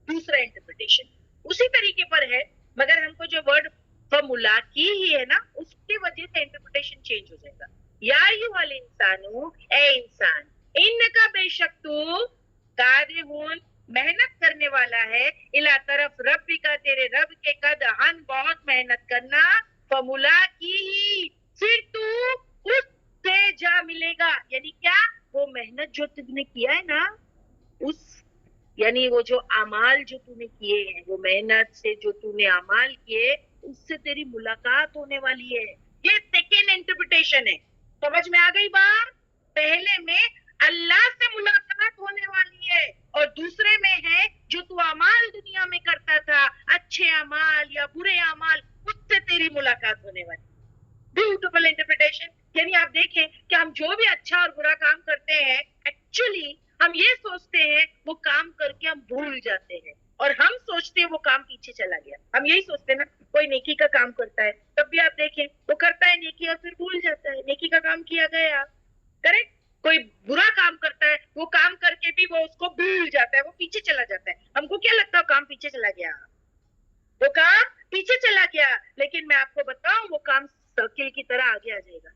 دوسرا انٹرپریٹیشن اسی طریقے پر ہے، مگر ہم کو جو ورڈ ملاقی ہی ہے نا اس کی وجہ سے انٹرپریٹیشن چینج ہو جائے گا. یا ایھا الانسان، اے انسان، انکا بے شک تو کادحون محنت کرنے والا ہے، الی طرف ربی کا تیرے رب کے، قدحن بہت محنت کرنا، فملاقی ہی پھر تو اس سے جا ملے گا. یعنی کیا؟ وہ محنت جو تم نے کیا ہے نا اس یعنی وہ جو اعمال جو تو نے کیے ہیں، وہ محنت سے جو تو نے اعمال کیے اس سے تیری ملاقات ہونے والی ہے. یہ سیکنڈ انٹرپریٹیشن ہے. سمجھ میں آ گئی بات؟ پہلے میں اللہ سے ملاقات ہونے والی ہے اور دوسرے میں ہے جو تو اعمال دنیا میں کرتا تھا، اچھے اعمال یا برے اعمال، اس سے تیری ملاقات ہونے والی. Beautiful interpretation. یعنی آپ دیکھیں کہ ہم جو بھی اچھا اور برا کام کرتے ہیں ایکچولی ہم یہ سوچتے ہیں وہ کام کر کے ہم بھول جاتے ہیں، اور ہم سوچتے ہیں وہ کام پیچھے چلا گیا. ہم یہی سوچتے ہیں نا، کوئی نیکی کا کام کرتا ہے تب بھی آپ دیکھیں وہ کرتا ہے نیکی اور پھر بھول جاتا ہے، نیکی کا کام کیا گیا. کریکٹ. کوئی برا کام کرتا ہے، وہ کام کر کے بھی وہ اس کو بھول جاتا ہے، وہ پیچھے چلا جاتا ہے. ہم کو کیا لگتا ہے کام پیچھے چلا گیا، وہ کام پیچھے چلا گیا، لیکن میں آپ کو بتاؤں وہ کام سرکل کی طرح آگے آ جائے گا.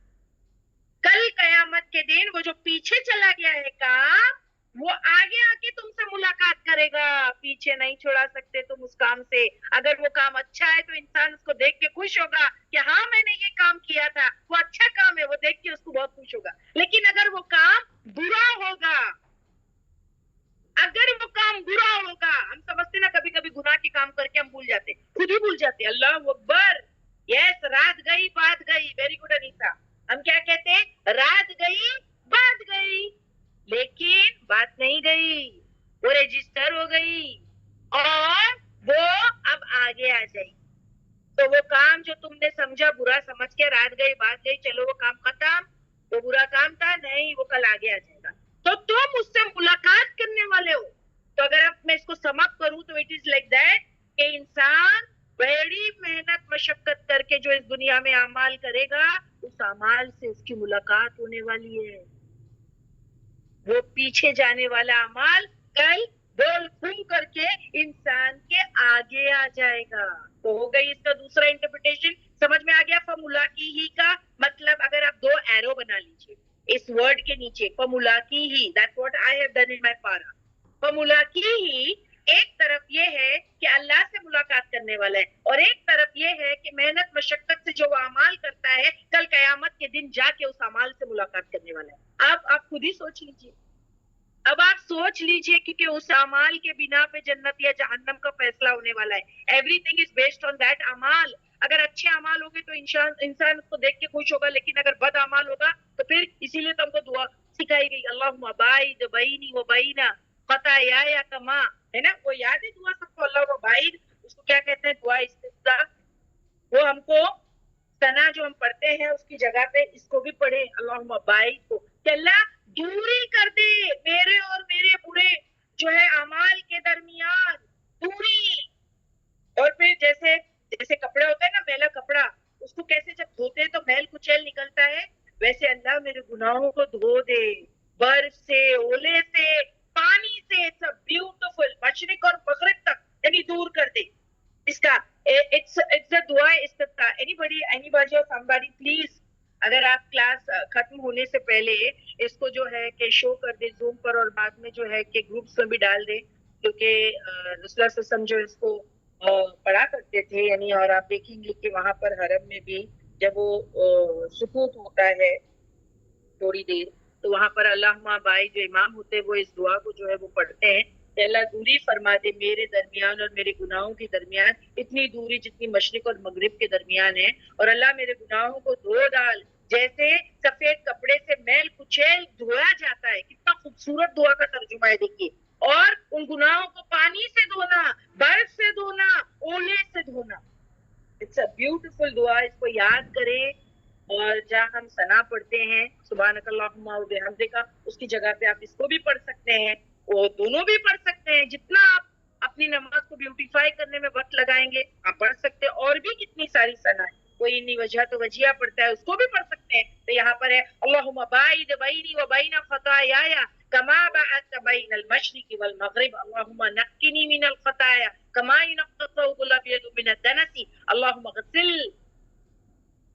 کل قیامت کے دن وہ جو پیچھے چلا گیا ہے کام، وہ آگے آ کے تم سے ملاقات کرے گا. پیچھے نہیں چھوڑا سکتے تم اس کام سے. اگر وہ کام اچھا ہے تو انسان اس کو دیکھ کے خوش ہوگا کہ ہاں میں نے یہ کام کیا تھا، وہ اچھا کام ہے، وہ دیکھ کے اس کو بہت خوش ہوگا. لیکن اگر وہ کام برا ہوگا، اگر وہ کام برا ہوگا، ہم سمجھتے نا کبھی کبھی گناہ کے کام کر کے ہم بھول جاتے، خود ہی بھول جاتے. اللہ اکبر. یس، رات گئی بات گئی. Very good Anita. ہم کیا کہتے ہیں؟ رات گئی بات گئی، لیکن بات نہیں گئی، وہ رجسٹر ہو گئی اور وہ اب آگے آ جائے. تو وہ کام جو تم نے سمجھا برا سمجھ کے رات گئی بات گئی، چلو وہ کام ختم، وہ برا کام تھا، نہیں، وہ کل آگے آ جائے گا. تو تم اس سے ملاقات کرنے والے ہو. تو اگر اب میں اس کو سم اپ کروں تو اٹ از لائک دیٹ کہ انسان بڑی محنت مشقت کر کے جو اس دنیا میں اعمال کرے گا، اس اعمال سے اس کی ملاقات ہونے والی ہے. وہ پیچھے جانے والا اعمال کل بول کھل کر کے انسان کے آگے آ جائے گا. تو ہو گئی اس کا دوسرا انٹرپریٹیشن. سمجھ میں آ گیا فملاقی ہی کا مطلب؟ اگر آپ دو ایرو بنا لیجیے اس ورڈ کے نیچے، فملاقی ہی، that's what I have done in my para. فملاقی ہی ایک طرف یہ ہے کہ اللہ سے ملاقات کرنے والا ہے، اور ایک طرف یہ ہے کہ محنت مشقت سے جو وہ اعمال کرتا ہے کل قیامت کے دن جا کے اس اعمال سے ملاقات کرنے والا ہے. آپ خود ہی سوچ لیجیے. اب آپ سوچ لیجیے کیونکہ اس اعمال کے بنا پہ جنت یا جہنم کا فیصلہ ہونے والا ہے. Every thing is based on that اعمال. اگر اچھے اعمال ہوگے تو انسان اس کو دیکھ کے خوش ہوگا، لیکن اگر بد اعمال ہوگا تو پھر اسی لیے تو ہم کو دعا سکھائی گئی، اللہم باعد بینی و بین خطایا کما، ہے نا؟ وہ یاد ہے دعا سب کو؟ اللہم باعد، اس کو کیا کہتے ہیں؟ دعا استفتاح. وہ ہم کو ثنا جو ہم پڑھتے ہیں اس کی جگہ پہ اس کو بھی پڑھے، اللہم باعد کو، کہ اللہ دوری کر دے میرے اور میرے برے جو ہے اعمال کے درمیان، دوری. اور پھر جیسے کپڑے ہوتے ہیں نا، میلا کپڑا، اس کو کیسے جب دھوتے ہیں تو میل کچیل نکلتا ہے، ویسے اللہ میرے گناہوں کو دھو دے، برف سے، اولے سے، پانی سے، سب بیوٹیفل، مشرق اور مغرب تک، یعنی دور کر دے. اس کا it's a دعا استفتاح. anybody or somebody please، اگر آپ کلاس ختم ہونے سے پہلے اس کو جو ہے کہ شو کر دے زوم پر، اور بعد میں جو ہے کہ گروپس میں بھی ڈال دے، کیونکہ رسول اللہ صلی اللہ علیہ وسلم جو اس کو پڑھا کرتے تھے، یعنی. اور آپ دیکھیں گے کہ وہاں پر حرم میں بھی جب وہ سکوت ہوتا ہے تھوڑی دیر، تو وہاں پر اللہم باعد جو امام ہوتے ہیں وہ اس دعا کو جو ہے وہ پڑھتے ہیں کہ اللہ دوری فرما دے میرے درمیان اور میرے گناہوں کے درمیان، اتنی دوری جتنی مشرق اور مغرب کے درمیان ہے، اور اللہ میرے گناہوں کو دھو ڈال جیسے سفید کپڑے سے میل کچیل دھویا جاتا ہے. کتنا خوبصورت دعا کا ترجمہ ہے دیکھیے. اور ان گناہوں کو پانی سے دھونا, برف سے دھونا, اولے سے دھونا. اٹس اے بیوٹیفل دعا. اس کو یاد کریں. اور جہاں ہم ثنا پڑھتے ہیں سبحانک اللہم و بحمدک, اس کی جگہ پہ آپ اس کو بھی پڑھ سکتے ہیں, وہ دونوں بھی پڑھ سکتے ہیں. جتنا آپ اپنی نماز کو بیوٹیفائی کرنے میں وقت لگائیں گے آپ پڑھ سکتے ہیں. اور بھی کتنی ساری ثنا ہے. کوئی انی وجہ تو وجیہ پڑھتا ہے, اس کو بھی پڑھ سکتے ہیں. تو یہاں پر ہے اللہم باعد بینی و بین خطایای کما بعدت بین المشرق والمغرب اللہم نقنی من الخطایا کما ینقی الثوب الابیض من الدنس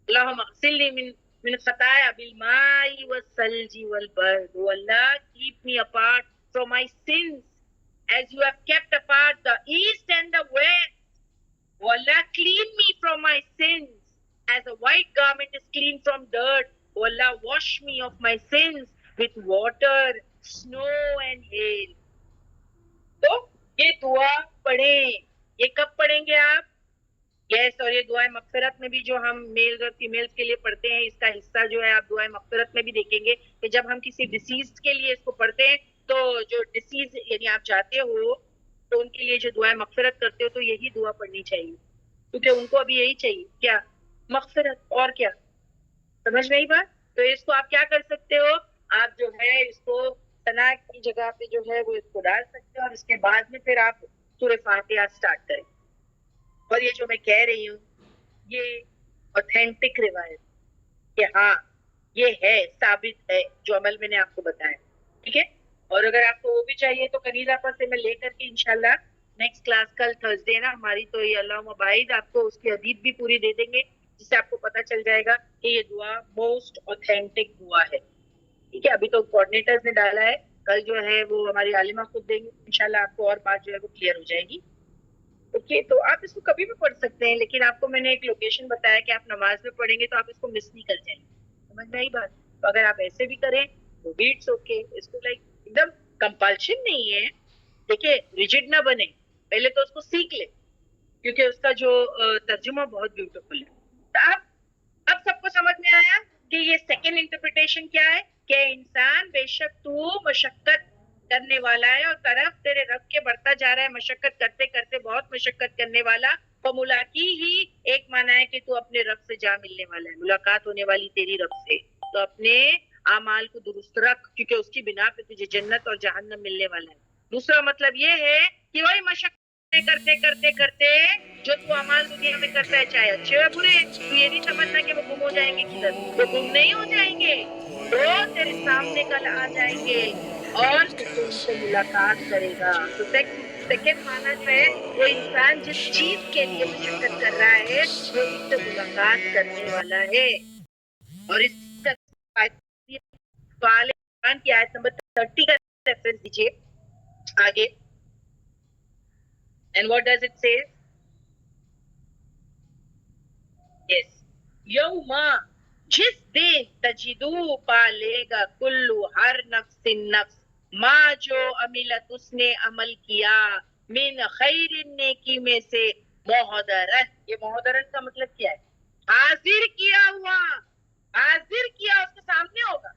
اللہم اغسلنی من خطایا بالماء والثلج والبرد. Oh Allah, keep me apart from my sins as you have kept apart the east and the west. Oh Allah, clean me from my sins as a white garment is clean from dirt. Oh Allah, wash me of my sins with water, snow and hail. تو یہ دعا پڑھیں. یہ کب پڑھیں گے آپ؟ یس. اور یہ دعائیں مغفرت میں بھی جو ہم میل اور فیمیلز کے لیے پڑھتے ہیں, اس کا حصہ جو ہے آپ دعائیں مغفرت میں بھی دیکھیں گے کہ جب ہم کسی ڈیسیزڈ کے لیے اس کو پڑھتے ہیں تو جو ڈیسیز یعنی آپ جاتے ہو تو ان کے لیے جو دعائیں مغفرت کرتے ہو تو یہی دعا پڑھنی چاہیے, کیونکہ ان کو ابھی یہی چاہیے. کیا؟ مغفرت. اور کیا؟ سمجھ نہیں بات؟ تو اس کو آپ کیا کر سکتے ہو, آپ جو ہے اس کو ثنا کی جگہ پہ جو ہے وہ اس کو ڈال سکتے ہو, اور اس کے بعد میں پھر آپ سورہ فاتحہ سٹارٹ کریں. اور یہ جو میں کہہ رہی ہوں یہ اوتھینٹک روایت کہ ہاں یہ ہے, ثابت ہے جو عمل میں نے آپ کو بتایا. ٹھیک ہے. اور اگر آپ کو وہ بھی چاہیے تو کنیزہ پر سے میں لے کر کے انشاءاللہ نیکسٹ کلاس کل تھرسڈے نا ہماری, تو یہ اللہ مباعد آپ کو اس کی حدیث بھی پوری دے دیں گے, جس سے آپ کو پتہ چل جائے گا کہ یہ دعا موسٹ اوتھینٹک دعا ہے. ٹھیک ہے. ابھی تو کوآرڈینیٹرز نے ڈالا ہے, کل جو ہے وہ ہماری عالمہ خود دیں گے انشاءاللہ آپ کو, اور بات جو ہے وہ کلیئر ہو جائے گی. اوکے. تو آپ اس کو کبھی بھی پڑھ سکتے ہیں, لیکن آپ کو میں نے ایک لوکیشن بتایا کہ آپ نماز میں پڑھیں گے تو آپ اس کو مس نہیں کر جائیں گے. سمجھ میں آئی بات؟ تو اگر آپ ایسے بھی کریں تو بھی اٹس اوکے. اس کو لائک ایک دم کمپلشن نہیں ہے. دیکھیں ریجڈ نہ بنے, پہلے تو اس کو سیکھ لیں کیونکہ اس کا جو ترجمہ بہت بیوٹیفل ہے. تو اب سب کو سمجھ میں آیا کہ یہ سیکنڈ انٹرپریٹیشن کیا ہے, کہ انسان بے شک تو مشقت کرنے والا ہے اور طرف تیرے رب کے بڑھتا جا رہا ہے, مشقت کرتے کرتے بہت مشقت کرنے والا. فملاقی ہی ایک معنی ہے کہ تو اپنے رب سے جا ملنے والا ہے, ملاقات ہونے والی تیری رب سے. تو اپنے اعمال کو درست رکھ کیونکہ اس کی بنا پہ تجھے جنت اور جہنم ملنے والا ہے. دوسرا مطلب یہ ہے کہ وہی مشقت کرتے کرتے کرتے جو تو اعمال دنیا میں کرتا ہے چاہے اچھے یا برے, تو یہ نہیں سمجھنا کہ وہ گم ہو جائیں گے کدھر. وہ گم نہیں ہو جائیں گے, وہ تیرے سامنے کل آ جائیں گے اور تو ان سے ملاقات کرے گا. تو سیکنڈ معنی جو ہے وہ انسان جس چیز کے لیے مشقت کر رہا ہے وہ اس سے ملاقات کرنے والا ہے. اور اس کا قرآن کی آیت نمبر 30 کا ریفرنس دیجیے آگے. And what does it say? Yes. یوما, جس دن تجدو پالے گا کلو ہر نفس نفس ما جو عملت اس نے عمل کیا من خیر نیکی میں سے محضرن. یہ محضرن کا مطلب کیا ہے؟ حاضر کیا ہوا, حاضر کیا اس کے سامنے ہوگا.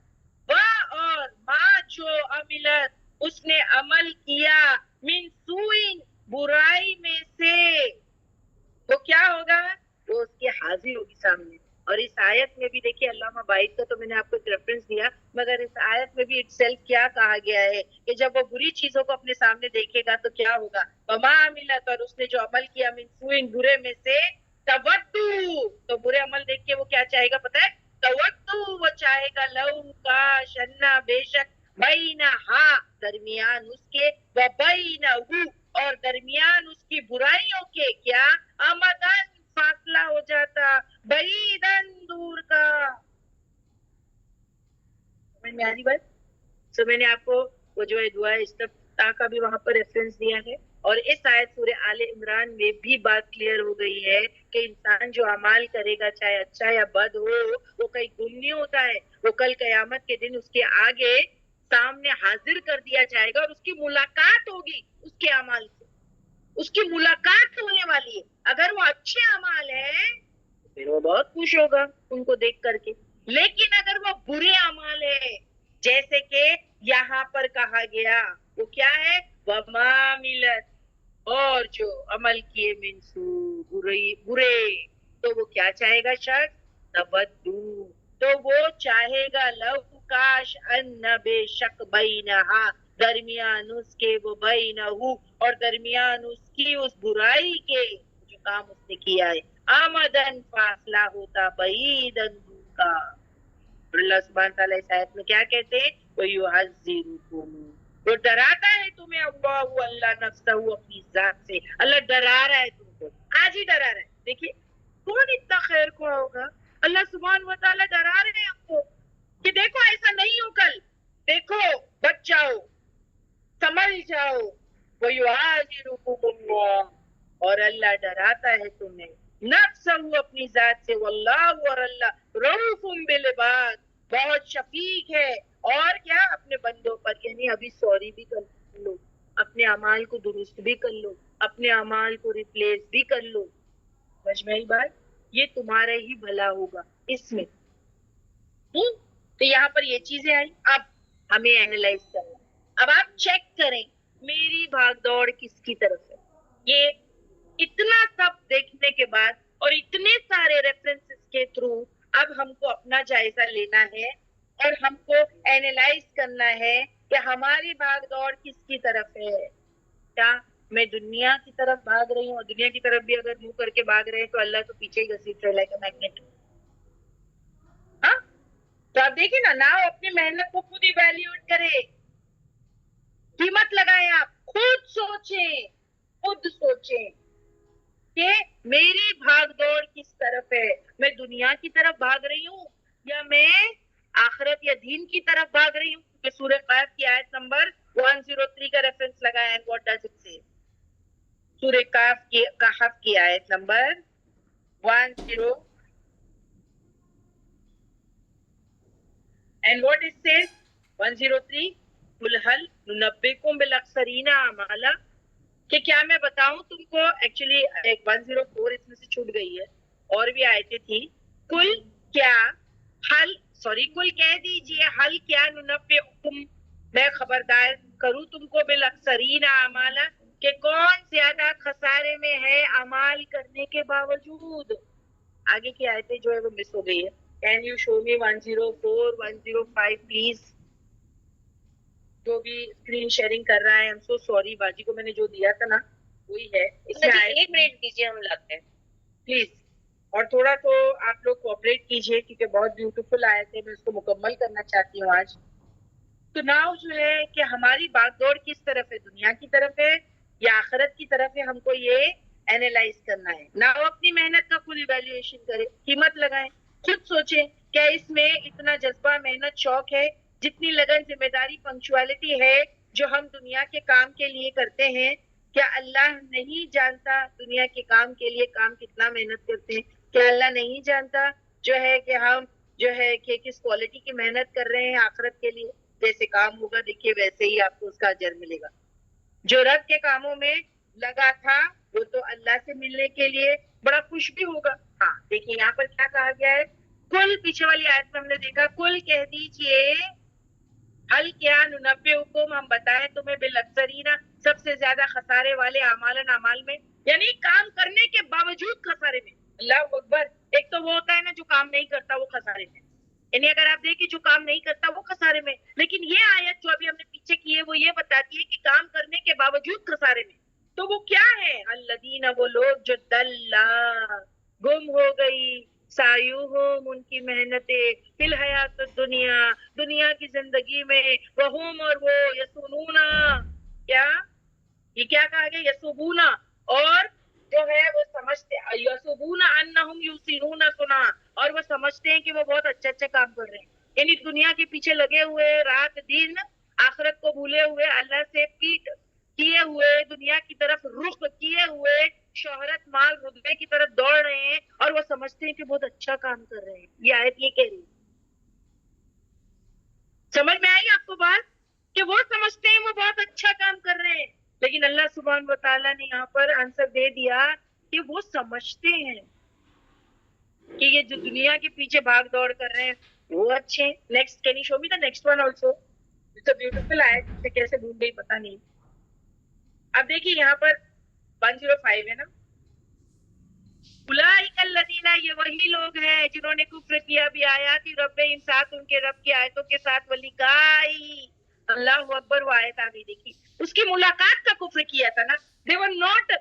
وہ اور ما جو عملت اس نے عمل کیا من سوئن برائی میں سے, وہ کیا ہوگا؟ وہ اس کے حاضر ہوگی سامنے. اور اس آیت میں بھی دیکھیے علامہ باعث کا تو میں نے آپ کو ایک ریفرنس دیا, مگر اس آیت میں بھی اٹ سیلف کیا کہا گیا ہے کہ جب وہ بری چیزوں کو اپنے سامنے دیکھے گا تو کیا ہوگا؟ وما عملت, اور اس نے جو عمل کیا من سوئن برے میں سے, تودو, تو برے عمل دیکھ کے وہ کیا چاہے گا پتہ ہے؟ تودو, وہ چاہے گا لو کاش انہ, بے شک بینہا, درمیان اس کے, و بینہو, اور درمیان اس کی برائیوں کے کیا, امدن, فاصلہ ہو جاتا, بعیدن, دور کا. سمجھ میں آ رہی بات؟ سو میں نے آپ کو وہ جو ہے دعا استفتاح کا بھی وہاں پر ریفرنس دیا ہے, اور اس آیت سورہ آل عمران میں بھی بات کلیئر ہو گئی ہے کہ انسان جو اعمال کرے گا چاہے اچھا یا بد ہو, وہ کہیں گم نہیں ہوتا ہے. وہ کل قیامت کے دن اس کے آگے سامنے حاضر کر دیا جائے گا اور اس کی ملاقات ہوگی اس کے اعمال سے. اس کی ملاقات ہونے والی ہے. اگر وہ اچھے اعمال ہیں پھر وہ بہت خوش ہوگا ان کو دیکھ کر کے, لیکن اگر وہ برے اعمال ہے جیسے کہ یہاں پر کہا گیا وہ کیا ہے وما عملت اور جو عمل کیے منسو برے تو وہ کیا چاہے گا شخص تبدو تو وہ چاہے گا لو کاش ان بے شک بینہا درمیان اس کے وہ بینہو اور درمیان اس کی اس برائی کے جو کام اس نے کیا ہے آمدن فاصلہ ہوتا بعیدن دور کا. اللہ سبحانہ تعالیٰ اس آیت میں کیا کہتے ہیں وہ ڈراتا ہے تمہیں اللہ نفسہ اپنی ذات سے. اللہ ڈرا رہا ہے تم کو آج ہی ڈرا رہا ہے. دیکھیے کون اتنا خیر خواہ ہوگا. اللہ سبحانہ و تعالیٰ ڈرا رہے ہیں آپ کو کہ دیکھو ایسا نہیں ہو کل دیکھو بچ جاؤ سمجھ جاؤ وَيُعَذِرُكُمُ اللَّهُ اور اللہ ڈراتا ہے تمہیں نفسہ اپنی ذات سے واللہ اور اللہ رؤوف بالعباد بہت شفیق ہے اور کیا اپنے بندوں پر یعنی ابھی سوری بھی کر لو اپنے اعمال کو درست بھی کر لو اپنے اعمال کو ریپلیس بھی کر لو. سمجھ میں آئی بات. یہ تمہارا ہی بھلا ہوگا اس میں. تو یہاں پر یہ چیزیں آئی. اب ہمیں اینالائز کرنا. اب آپ چیک کریں میری بھاگ دوڑ کس کی طرف ہے. یہ اتنا سب دیکھنے کے بعد اور اتنے سارے ریفرنسز کے تھرو اب ہم کو اپنا جائزہ لینا ہے اور ہم کو اینالائز کرنا ہے کہ ہماری بھاگ دوڑ کس کی طرف ہے. کیا میں دنیا کی طرف بھاگ رہی ہوں اور دنیا کی طرف بھی اگر منہ کر کے بھاگ رہے تو اللہ تو پیچھے ہی گھسیٹ رہا ہے لائک میگنیٹ. ہاں تو آپ دیکھیں نا اپنی محنت کو خود ایویلیویٹ کرے قیمت لگائیں آپ خود سوچیں کہ میری بھاگ دوڑ کس طرف ہے. میں دنیا کی طرف بھاگ رہی ہوں یا میں آخرت یا دین کی طرف بھاگ رہی ہوں. سورہ قاف کی آیت نمبر 103 کا ریفرنس لگایا ہے. What does it say؟ سورہ کہف کی آیت number 10 and what it says 103 قل هل ننبئكم بالاخسرین اعمالا کہ کیا میں بتاؤں تم کو. ایکچولی 104 اس میں سے چھوٹ گئی ہے اور بھی آیتیں تھی. کل کہہ دیجئے حل کیا ننبئکم میں خبردار کروں تم کو بالاخسرین اعمالا کہ کون زیادہ خسارے میں ہے اعمال کرنے کے باوجود. آگے کی آیتیں جو ہے وہ مس ہو گئی ہے. Can you show me 104 105 please؟ جو بھی اسکرین شیئرنگ کر رہا ہے I'm so sorry باجی کو میں نے جو دیا تھا نا وہی ہے. اس میں ایک منٹ دیجیے ہم لاتے ہیں پلیز. اور تھوڑا تو آپ لوگ کوآپریٹ کیجئے کیونکہ بہت بیوٹیفل آئے تھے میں اس کو مکمل کرنا چاہتی ہوں آج. تو ناؤ جو ہے کہ ہماری باغ دوڑ کس طرف ہے دنیا کی طرف ہے یا آخرت کی طرف ہے ہم کو یہ اینالائز کرنا ہے. ناؤ اپنی محنت کا فل ایویلیویشن کریں قیمت لگائیں خود سوچیں کیا اس میں اتنا جذبہ محنت شوق ہے جتنی لگن ذمہ داری پنکچوالٹی ہے جو ہم دنیا کے کام کے لیے کرتے ہیں. کیا اللہ نہیں جانتا دنیا کے کام کے لیے کام کتنا محنت کرتے ہیں؟ کیا اللہ نہیں جانتا جو ہے کہ ہم جو ہے کہ کس کوالٹی کی محنت کر رہے ہیں آخرت کے لیے؟ جیسے کام ہوگا دیکھیے ویسے ہی آپ کو اس کا اجر ملے گا. جو رب کے کاموں میں لگا تھا وہ تو اللہ سے ملنے کے لیے بڑا خوش بھی ہوگا. ہاں دیکھیے یہاں پر کیا کہا گیا ہے. کل پیچھے والی آیت میں ہم نے دیکھا کل کہہ دیجئے حل کیا ننبئکم ہم بتائیں تمہیں بالاخسرین سب سے زیادہ خسارے والے اعمال میں یعنی کام کرنے کے باوجود خسارے میں. اللہ اکبر. ایک تو وہ ہوتا ہے نا جو کام نہیں کرتا وہ خسارے میں یعنی اگر آپ دیکھیں جو کام نہیں کرتا وہ خسارے میں. لیکن یہ آیت جو ابھی ہم نے پیچھے کی ہے وہ یہ بتاتی ہے کہ کام کرنے کے باوجود خسارے میں. تو وہ کیا ہے الذین وہ لوگ جو دلّا گم ہو گئی سایوہم ان کی محنتیں فی الحیات الدنیا دنیا کی زندگی میں وہم اور وہ یسونونا کیا یہ کیا کہا گیا یسوبونا اور جو ہے وہ سمجھتے یسوبونا انہم یوسنون سنا اور وہ سمجھتے ہیں کہ وہ بہت اچھے اچھے کام کر رہے ہیں. یعنی دنیا کے پیچھے لگے ہوئے رات دن آخرت کو بھولے ہوئے اللہ سے پیٹ کیے ہوئے دنیا کی طرف رخ کیے ہوئے شہرت مال رتبے کی طرف دوڑ رہے ہیں اور وہ سمجھتے ہیں کہ بہت اچھا کام کر رہے ہیں. یہ آیت یہ کہہ رہی ہے. سمجھ میں آئی آپ کو بات کہ وہ سمجھتے ہیں وہ بہت اچھا کام کر رہے ہیں لیکن اللہ سبحانہ و تعالیٰ نے یہاں پر آنسر دے دیا کہ وہ سمجھتے ہیں کہ یہ جو دنیا کے پیچھے بھاگ دوڑ کر رہے ہیں وہ اچھے. Next can you show me the next one also. It's a beautiful آیت سے کیسے بھول گئی پتہ نہیں. اب دیکھیے یہاں پر 105 ہے نا. اولئک الذین، یہ وہی لوگ ہیں جنہوں نے کفر کیا بھی آیات ربہم، ساتھ ان کے رب کی آیتوں کے ساتھ، ولقائی، اللہ اکبر. وہ آیت آ گئی دیکھی، اس کی ملاقات کا کفر کیا تھا نا. they were not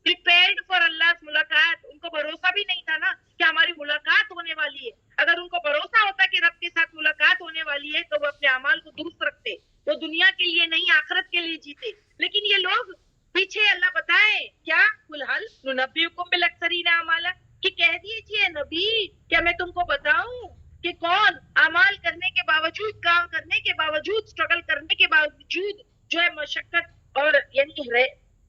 prepared for Allah's ملاقات. ان کو بھروسہ بھی نہیں تھا نا کہ ہماری ملاقات ہونے والی ہے. اگر ان کو بھروسہ ہوتا کہ رب کے ساتھ ملاقات ہونے والی ہے تو وہ اپنے اعمال کو درست رکھتے، وہ دنیا کے لیے نہیں آخرت کے لیے جیتے. لیکن یہ لوگ پیچھے اللہ بتائے کیا، قل هل ننبئکم بالاکثرین اعمالا، کہ کہہ دیجیے نبی کیا میں تم کو بتاؤں کہ کون اعمال کرنے کے باوجود، کام کرنے کے باوجود، اسٹرگل کرنے کے باوجود جو ہے مشقت اور یعنی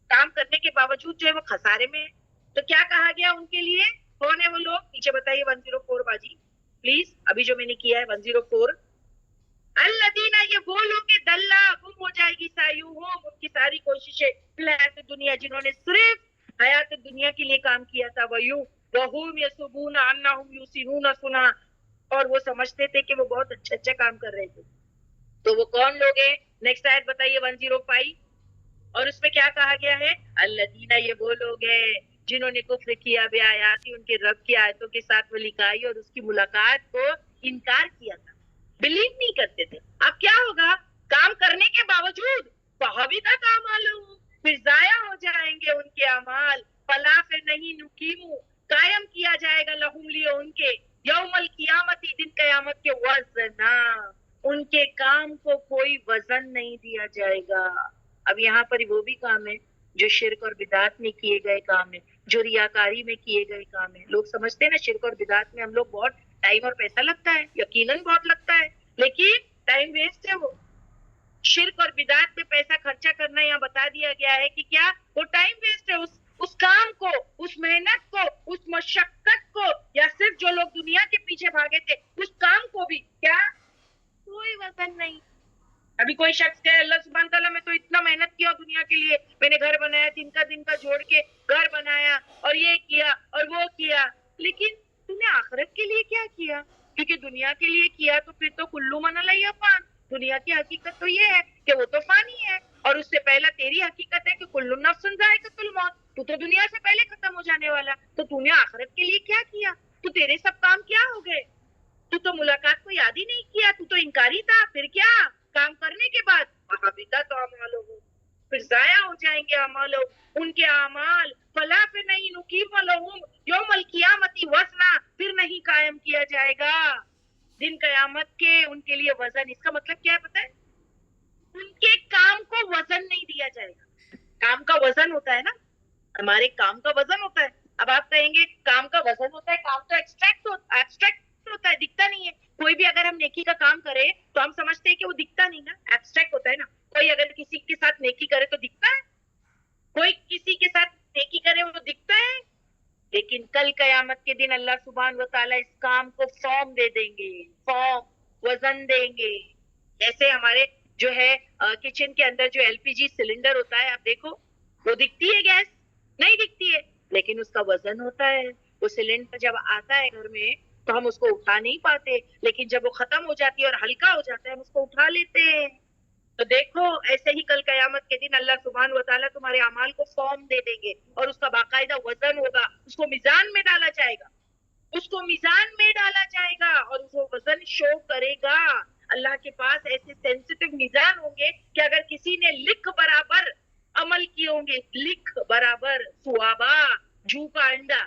کام کرنے کے باوجود جو ہے وہ خسارے میں ہے. تو کیا کہا گیا ان کے لیے؟ کون ہے وہ لوگ؟ نیچے بتائیے 104 باجی پلیز. ابھی جو میں نے کیا ہے 104. الذین، یہ وہ لوگ کہ دلہ گم ہو جائے گی سعیہم، ان کی ساری کوششیں، فی الحیات دنیا، جنہوں نے صرف حیات دنیا کے لیے کام کیا تھا. وہم یحسبون انہم یحسنون صنعا، اور وہ سمجھتے تھے کہ وہ بہت اچھا کام کر رہے تھے. تو وہ کون لوگ ہیں؟ نیکسٹ آیت بتائیے 105. اور اس میں کیا کہا گیا ہے؟ الذین، یہ وہ لوگ ہیں جنہوں نے کفر کیا بے آیاتی، ان کے رب کی آیتوں کے ساتھ، ولقائی، اور اس کی ملاقات کو انکار کیا تھا، بلیو نہیں کرتے تھے. اب کیا ہوگا؟ کام کرنے کے باوجود فحبطت اعمالہم، پھر ضائع ہو جائیں گے ان کے اعمال. فلا، پھر نہیں، نقیم، قائم کیا جائے گا، لہم، لیے ان کے، یوم القیامت، دن قیامت کے، وزنا، ان کے کام کو کوئی وزن نہیں دیا جائے گا. اب یہاں پر وہ بھی کام ہے جو شرک اور بدعت میں کیے گئے کام ہے، جو ریاکاری میں کیے گئے کام ہے. لوگ سمجھتے ہیں نا شرک اور بدعت میں ہم لوگ بہت ٹائم اور پیسہ لگتا ہے، یقیناً بہت لگتا ہے، لیکن ٹائم ویسٹ ہے. وہ شرک اور بدعت میں پیسہ خرچہ کرنا یہاں بتا دیا گیا ہے کہ کیا وہ ٹائم ویسٹ ہے. اس کام کو، اس محنت کو، اس مشقت کو، یا صرف جو لوگ دنیا کے پیچھے بھاگے تھے اس کام کو بھی کیا کوئی وزن نہیں. ابھی کوئی شخص کہے اللہ سبحانہ تعالیٰ میں تو اتنا محنت کیا دنیا کے لیے، میں نے گھر بنایا، دن کا جوڑ کے گھر بنایا اور یہ کیا اور وہ کیا، لیکن تم نے آخرت کے لیے کیا کیا؟ کیونکہ دنیا کے لیے کیا تو پھر تو کلو من علیہ فان. دنیا کی حقیقت تو یہ ہے کہ وہ تو فانی ہے، اور اس سے پہلا تیری حقیقت ہے کہ کل نفس ذائقۃ الموت، تو دنیا سے پہلے ختم ہو جانے والا. تو تم نے آخرت کے لیے کیا کیا؟ تو تیرے سب کام کیا ہو گئے؟ تو ملاقات کو یاد ہی نہیں کیا، تو انکاری تھا. پھر کیا کام کرنے کے بعد وحبطت اعمالہم، پھر ضائع ہو جائیں گے اعمال، ان کے اعمال. فلا، پھر نہیں، نقیم لہم یوم القیامت وزنا، پھر نہیں قائم کیا جائے گا دن قیامت کے ان کے لیے وزن. اس کا مطلب کیا ہے پتہ ہے؟ ان کے کام کو وزن نہیں دیا جائے گا. کام کا وزن ہوتا ہے نا، ہمارے کام کا وزن ہوتا ہے. اب آپ کہیں گے کام کا وزن ہوتا ہے، کام تو ایبسٹریکٹ ہوتا ہے، دکھتا نہیں ہے. کوئی بھی اگر ہم نیکی کا کام کرے تو ہم سمجھتے ہیں کہ وہ دکھتا نہیں نا، ایبسٹریکٹ ہوتا ہے نا. کوئی اگر کسی کے ساتھ نیکی کرے تو دکھتا ہے، کوئی کسی کے ساتھ نیکی کرے وہ دکھتا ہے. لیکن کل قیامت کے دن اللہ سبحانہ و تعالیٰ اس کام کو فارم دے دیں گے، فارم، وزن دیں گے. جیسے ہمارے جو ہے کچن کے اندر جو ایل پی جی سلنڈر ہوتا ہے، آپ دیکھو وہ دکھتی ہے، گیس نہیں دکھتی ہے، لیکن اس کا وزن ہوتا ہے. وہ سلنڈر جب آتا ہے گھر میں تو ہم اس کو اٹھا نہیں پاتے، لیکن جب وہ ختم ہو جاتی ہے اور ہلکا ہو جاتا ہے ہم اس کو اٹھا لیتے ہیں. تو دیکھو ایسے ہی کل قیامت کے دن اللہ سبحانہ و تعالیٰ تمہارے اعمال کو فارم دے دیں گے، اور اس کا باقاعدہ وزن ہوگا. اس کو میزان میں ڈالا جائے گا، اس کو میزان میں ڈالا جائے گا، اور وہ وزن شو کرے گا. اللہ کے پاس ایسے سینسیٹیو میزان ہوں گے کہ اگر کسی نے لکھ برابر عمل کیے ہوں گے، لکھ برابر ثوابا، جھو کا انڈا،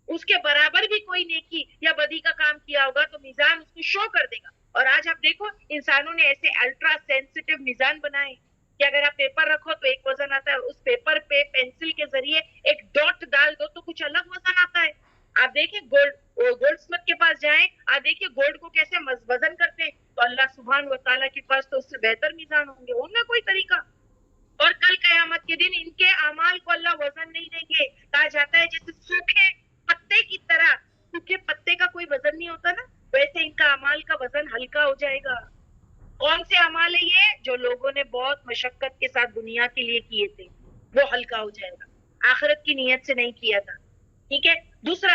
اس کے برابر بھی کوئی نیکی یا بدی کا کام کیا ہوگا تو میزان اس کو شو کر دے گا. اور آج آپ دیکھو انسانوں نے ایسے الٹرا سینسیٹیو میزان بنائے کہ اگر آپ پیپر رکھو تو ایک وزن آتا ہے، اس پیپر پہ پینسل کے ذریعے ایک ڈاٹ ڈال دو تو کچھ الگ وزن آتا ہے. آپ دیکھیں گولڈ اسمتھ کے پاس جائیں، آپ دیکھیں گولڈ کو کیسے وزن کرتے ہیں، تو اللہ سبحانہ و تعالیٰ کے پاس تو اس سے بہتر میزان ہوں گے، ہوگا کوئی طریقہ. اور کل قیامت کے دن ان کے اعمال کو اللہ وزن نہیں دیں گے. کہا جاتا ہے جیسے سوکھے پتے کی طرح، سوکھے پتے کا کوئی وزن نہیں ہوتا نا، ویسے ان کا اعمال کا وزن ہلکا ہو جائے گا. کون سے اعمال ہے یہ؟ جو لوگوں نے بہت مشقت کے ساتھ دنیا کے لیے کیے تھے، وہ ہلکا ہو جائے گا، آخرت کی نیت سے نہیں کیا تھا. ٹھیک ہے. دوسرا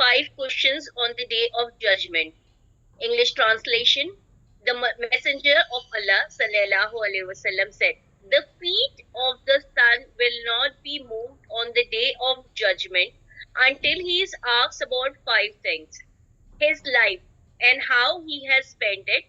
5 questions on the day of judgment. English translation. The messenger of Allah sallallahu alaihi wasallam said, the feet of the son will not be moved on the day of judgment until he is asked about 5 things. His life and how he has spent it.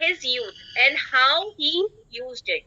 his youth and how he used it.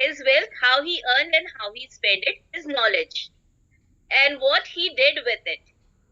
his wealth, how he earned and how he spent it. His knowledge and what he did with it.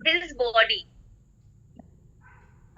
his body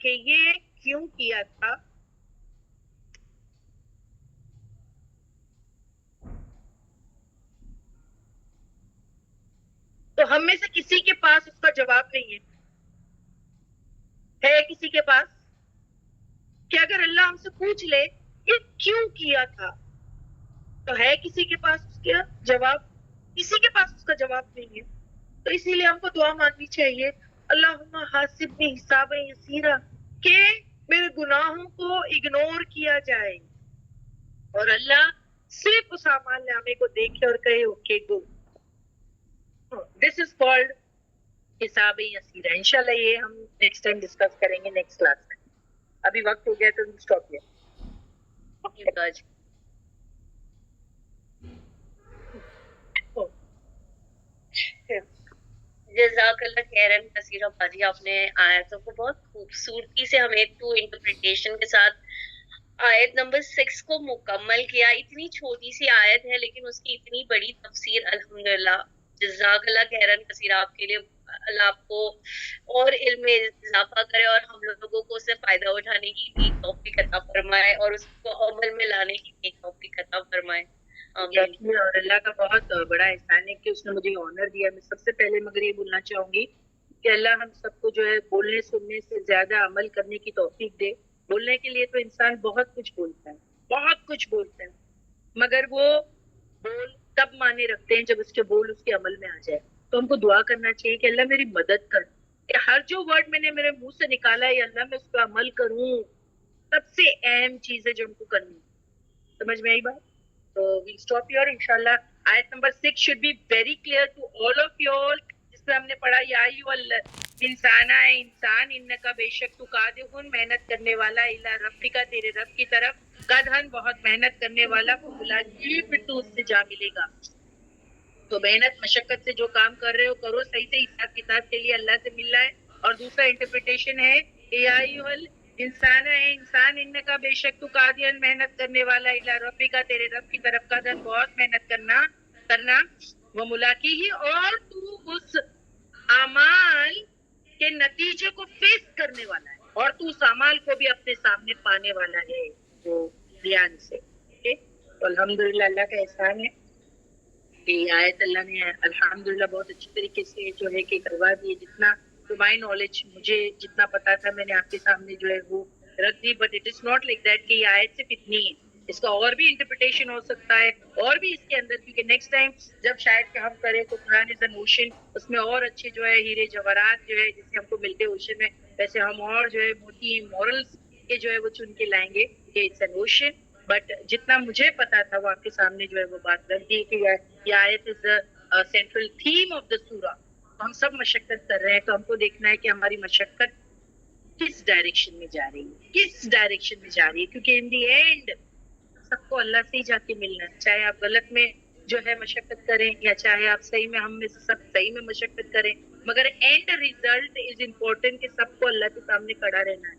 کہ یہ کیوں کیا تھا. تو ہم میں سے کسی کے پاس اس کا جواب نہیں ہے کسی کے پاس کہ اگر اللہ ہم سے پوچھ لے یہ کیوں کیا تھا تو ہے کسی کے پاس اس کا جواب؟ کسی کے پاس اس کا جواب نہیں ہے. تو اسی لیے ہم کو دعا مانگنی چاہیے اللہم حاسبنی حسابا یسیرا کہ میرے گناہوں کو اگنور کیا جائے اور اللہ صرف اس اعمال نامے کو دیکھے اور کہے okay go. This is called حساب یسیرا. انشاءاللہ یہ ہم نیکسٹ ٹائم ڈسکس کریں گے نیکسٹ کلاس میں. ابھی وقت ہو گیا تو اسٹاپ کیا. جزاک اللہ خیرن کثیرا باجی، آپ نے آیتوں کو بہت خوبصورتی سے ہمیں ٹو انٹرپریٹیشن کے ساتھ آیت نمبر 6 کو مکمل کیا. اتنی چھوٹی سی آیت ہے لیکن اس کی اتنی بڑی تفسیر. الحمدللہ جزاک اللہ خیرن کثیرا، آپ کے لیے اللہ آپ کو اور علم میں اضافہ کرے اور ہم لوگوں کو اس سے فائدہ اٹھانے کی بھی توفیق عطا فرمائے اور اس کو عمل میں لانے کی بھی توفیق عطا فرمائے. آمین. اور اللہ کا بہت بڑا احسان ہے کہ اس نے مجھے آنر دیا. میں سب سے پہلے مگر یہ بولنا چاہوں گی کہ اللہ ہم سب کو جو ہے بولنے سننے سے زیادہ عمل کرنے کی توفیق دے. بولنے کے لیے تو انسان بہت کچھ بولتا ہے، بہت کچھ بولتا ہے، مگر وہ بول تب معنی رکھتے ہیں جب اس کے بول اس کے عمل میں آ جائے. تو ہم کو دعا کرنا چاہیے کہ اللہ میری مدد کر کہ ہر جو ورڈ میں نے میرے منہ سے نکالا ہے اللہ میں اس پہ عمل کروں. سب سے اہم چیز ہے جو ہم کو کرنی. سمجھ میں آئی بات؟ So we'll stop here inshallah. Ayat number 6 should be very clear to all of you all. جس میں ہم نے پڑھا یا ایوہ انسان ہے انسان انکا بے شک تو قادحن محنت کرنے والا الا ربکا تیرے رب کی طرف قدحن بہت محنت کرنے والا کو ملاقی پھر تو اس سے جا ملے گا. تو محنت مشقت سے جو کام کر رہے ہو کرو صحیح سے حساب کتاب کے لیے اللہ سے مل رہا ہے. اور دوسرا انٹرپریٹیشن ہے یا ایوہ انسان ہے انسان ان کا بے شک تو قادین محنت کرنے والا الا ربی کا تیرے رب کی طرف کا دن بہت محنت کرنا وہ ملاقی ہی اور تو اس اعمال کے نتیجے کو فیس کرنے والا ہے اور تو اس اعمال کو بھی اپنے سامنے پانے والا ہے وہ دھیان سے. تو الحمدللہ اللہ کا احسان ہے کہ آیت اللہ نے الحمدللہ بہت اچھی طریقے سے جو ہے کہ کروا دی. جتنا تو مائی نالج مجھے جتنا پتا تھا میں نے آپ کے سامنے جو ہے وہ رکھ دی. But it is not like that کہ یہ آیت صرف اتنی ہے، اس کا اور بھی انٹرپریٹیشن ہو سکتا ہے اور بھی اس کے اندر. کیونکہ نیکسٹ ٹائم جب شاید کہ ہم کریں تو قرآن از این اوشن، اس میں اور اچھے جو ہے ہیرے جواہرات جو ہے جسے ہم کو ملتے اوشن میں، ویسے ہم اور جو ہے موتی مورلس کے جو ہے وہ چن کے لائیں گے کہ اٹس این اوشن. بٹ جتنا مجھے پتا تھا وہ آپ کے سامنے جو ہے وہ بات رکھ دی کہ یہ آیت is central theme of the سورہ. ہم سب مشقت کر رہے ہیں تو ہم کو دیکھنا ہے کہ ہماری مشقت کس ڈائریکشن میں جا رہی ہے، کس ڈائریکشن میں جا رہی ہے. کیونکہ ان دی اینڈ سب کو اللہ سے ہی جا کے ملنا ہے. چاہے آپ غلط میں جو ہے مشقت کریں یا چاہے آپ صحیح میں، ہم میں سے سب صحیح میں مشقت کریں، مگر اینڈ ریزلٹ از امپورٹنٹ کہ سب کو اللہ کے سامنے کھڑا رہنا ہے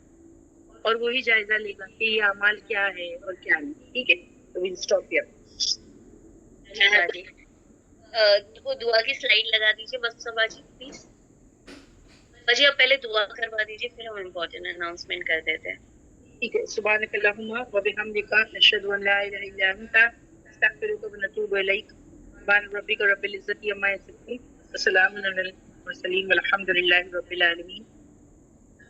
اور وہی جائزہ لے گا کہ یہ اعمال کیا ہے اور کیا نہیں. ٹھیک ہے، تو ویل اسٹاپ ہیئر. وہ دعا کی سلائیڈ لگا دیجیے بس باجی پلیز. باجی آپ پہلے دعا کروا دیجیے پھر ہم امپورٹنٹ اناؤنسمنٹ کر دیتے ہیں. ٹھیک ہے. سبحانک اللہم و بحمدک نشہد ان لا الہ الا انت نستغفرک و نتوب الیک. سبحان ربک رب العزت عما یصفون وسلام علی المرسلین والحمد للہ رب العالمین.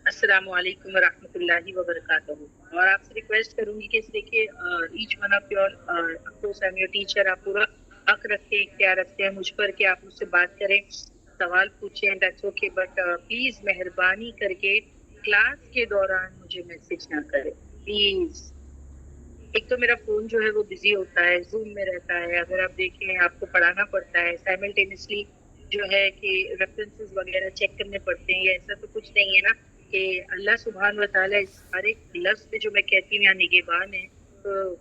السلام علیکم ورحمۃ اللہ وبرکاتہ. اور آپ سے ریکویسٹ کروں گی کہ دیکھیے each one of your of course I am your teacher, آپ پورا حق رکھتے ہیں، اختیار رکھتے ہیں مجھ پر کہ آپ مجھ سے بات کریں، سوال پوچھیں، دیٹس اوکے. بٹ پلیز مہربانی کر کے کلاس کے دوران مجھے میسج نہ کریں پلیز. ایک تو میرا فون جو ہے وہ بزی ہوتا ہے، زوم میں رہتا ہے، اگر آپ دیکھیں آپ کو پڑھانا پڑتا ہے سائملٹینیسلی جو ہے کہ ریفرنسز وغیرہ چیک کرنے پڑتے ہیں. ایسا تو کچھ نہیں ہے نا کہ اللہ سبحانہ و تعالیٰ اس ہر ایک لفظ پہ جو میں کہتی ہوں یہاں نگہبان ہے. تو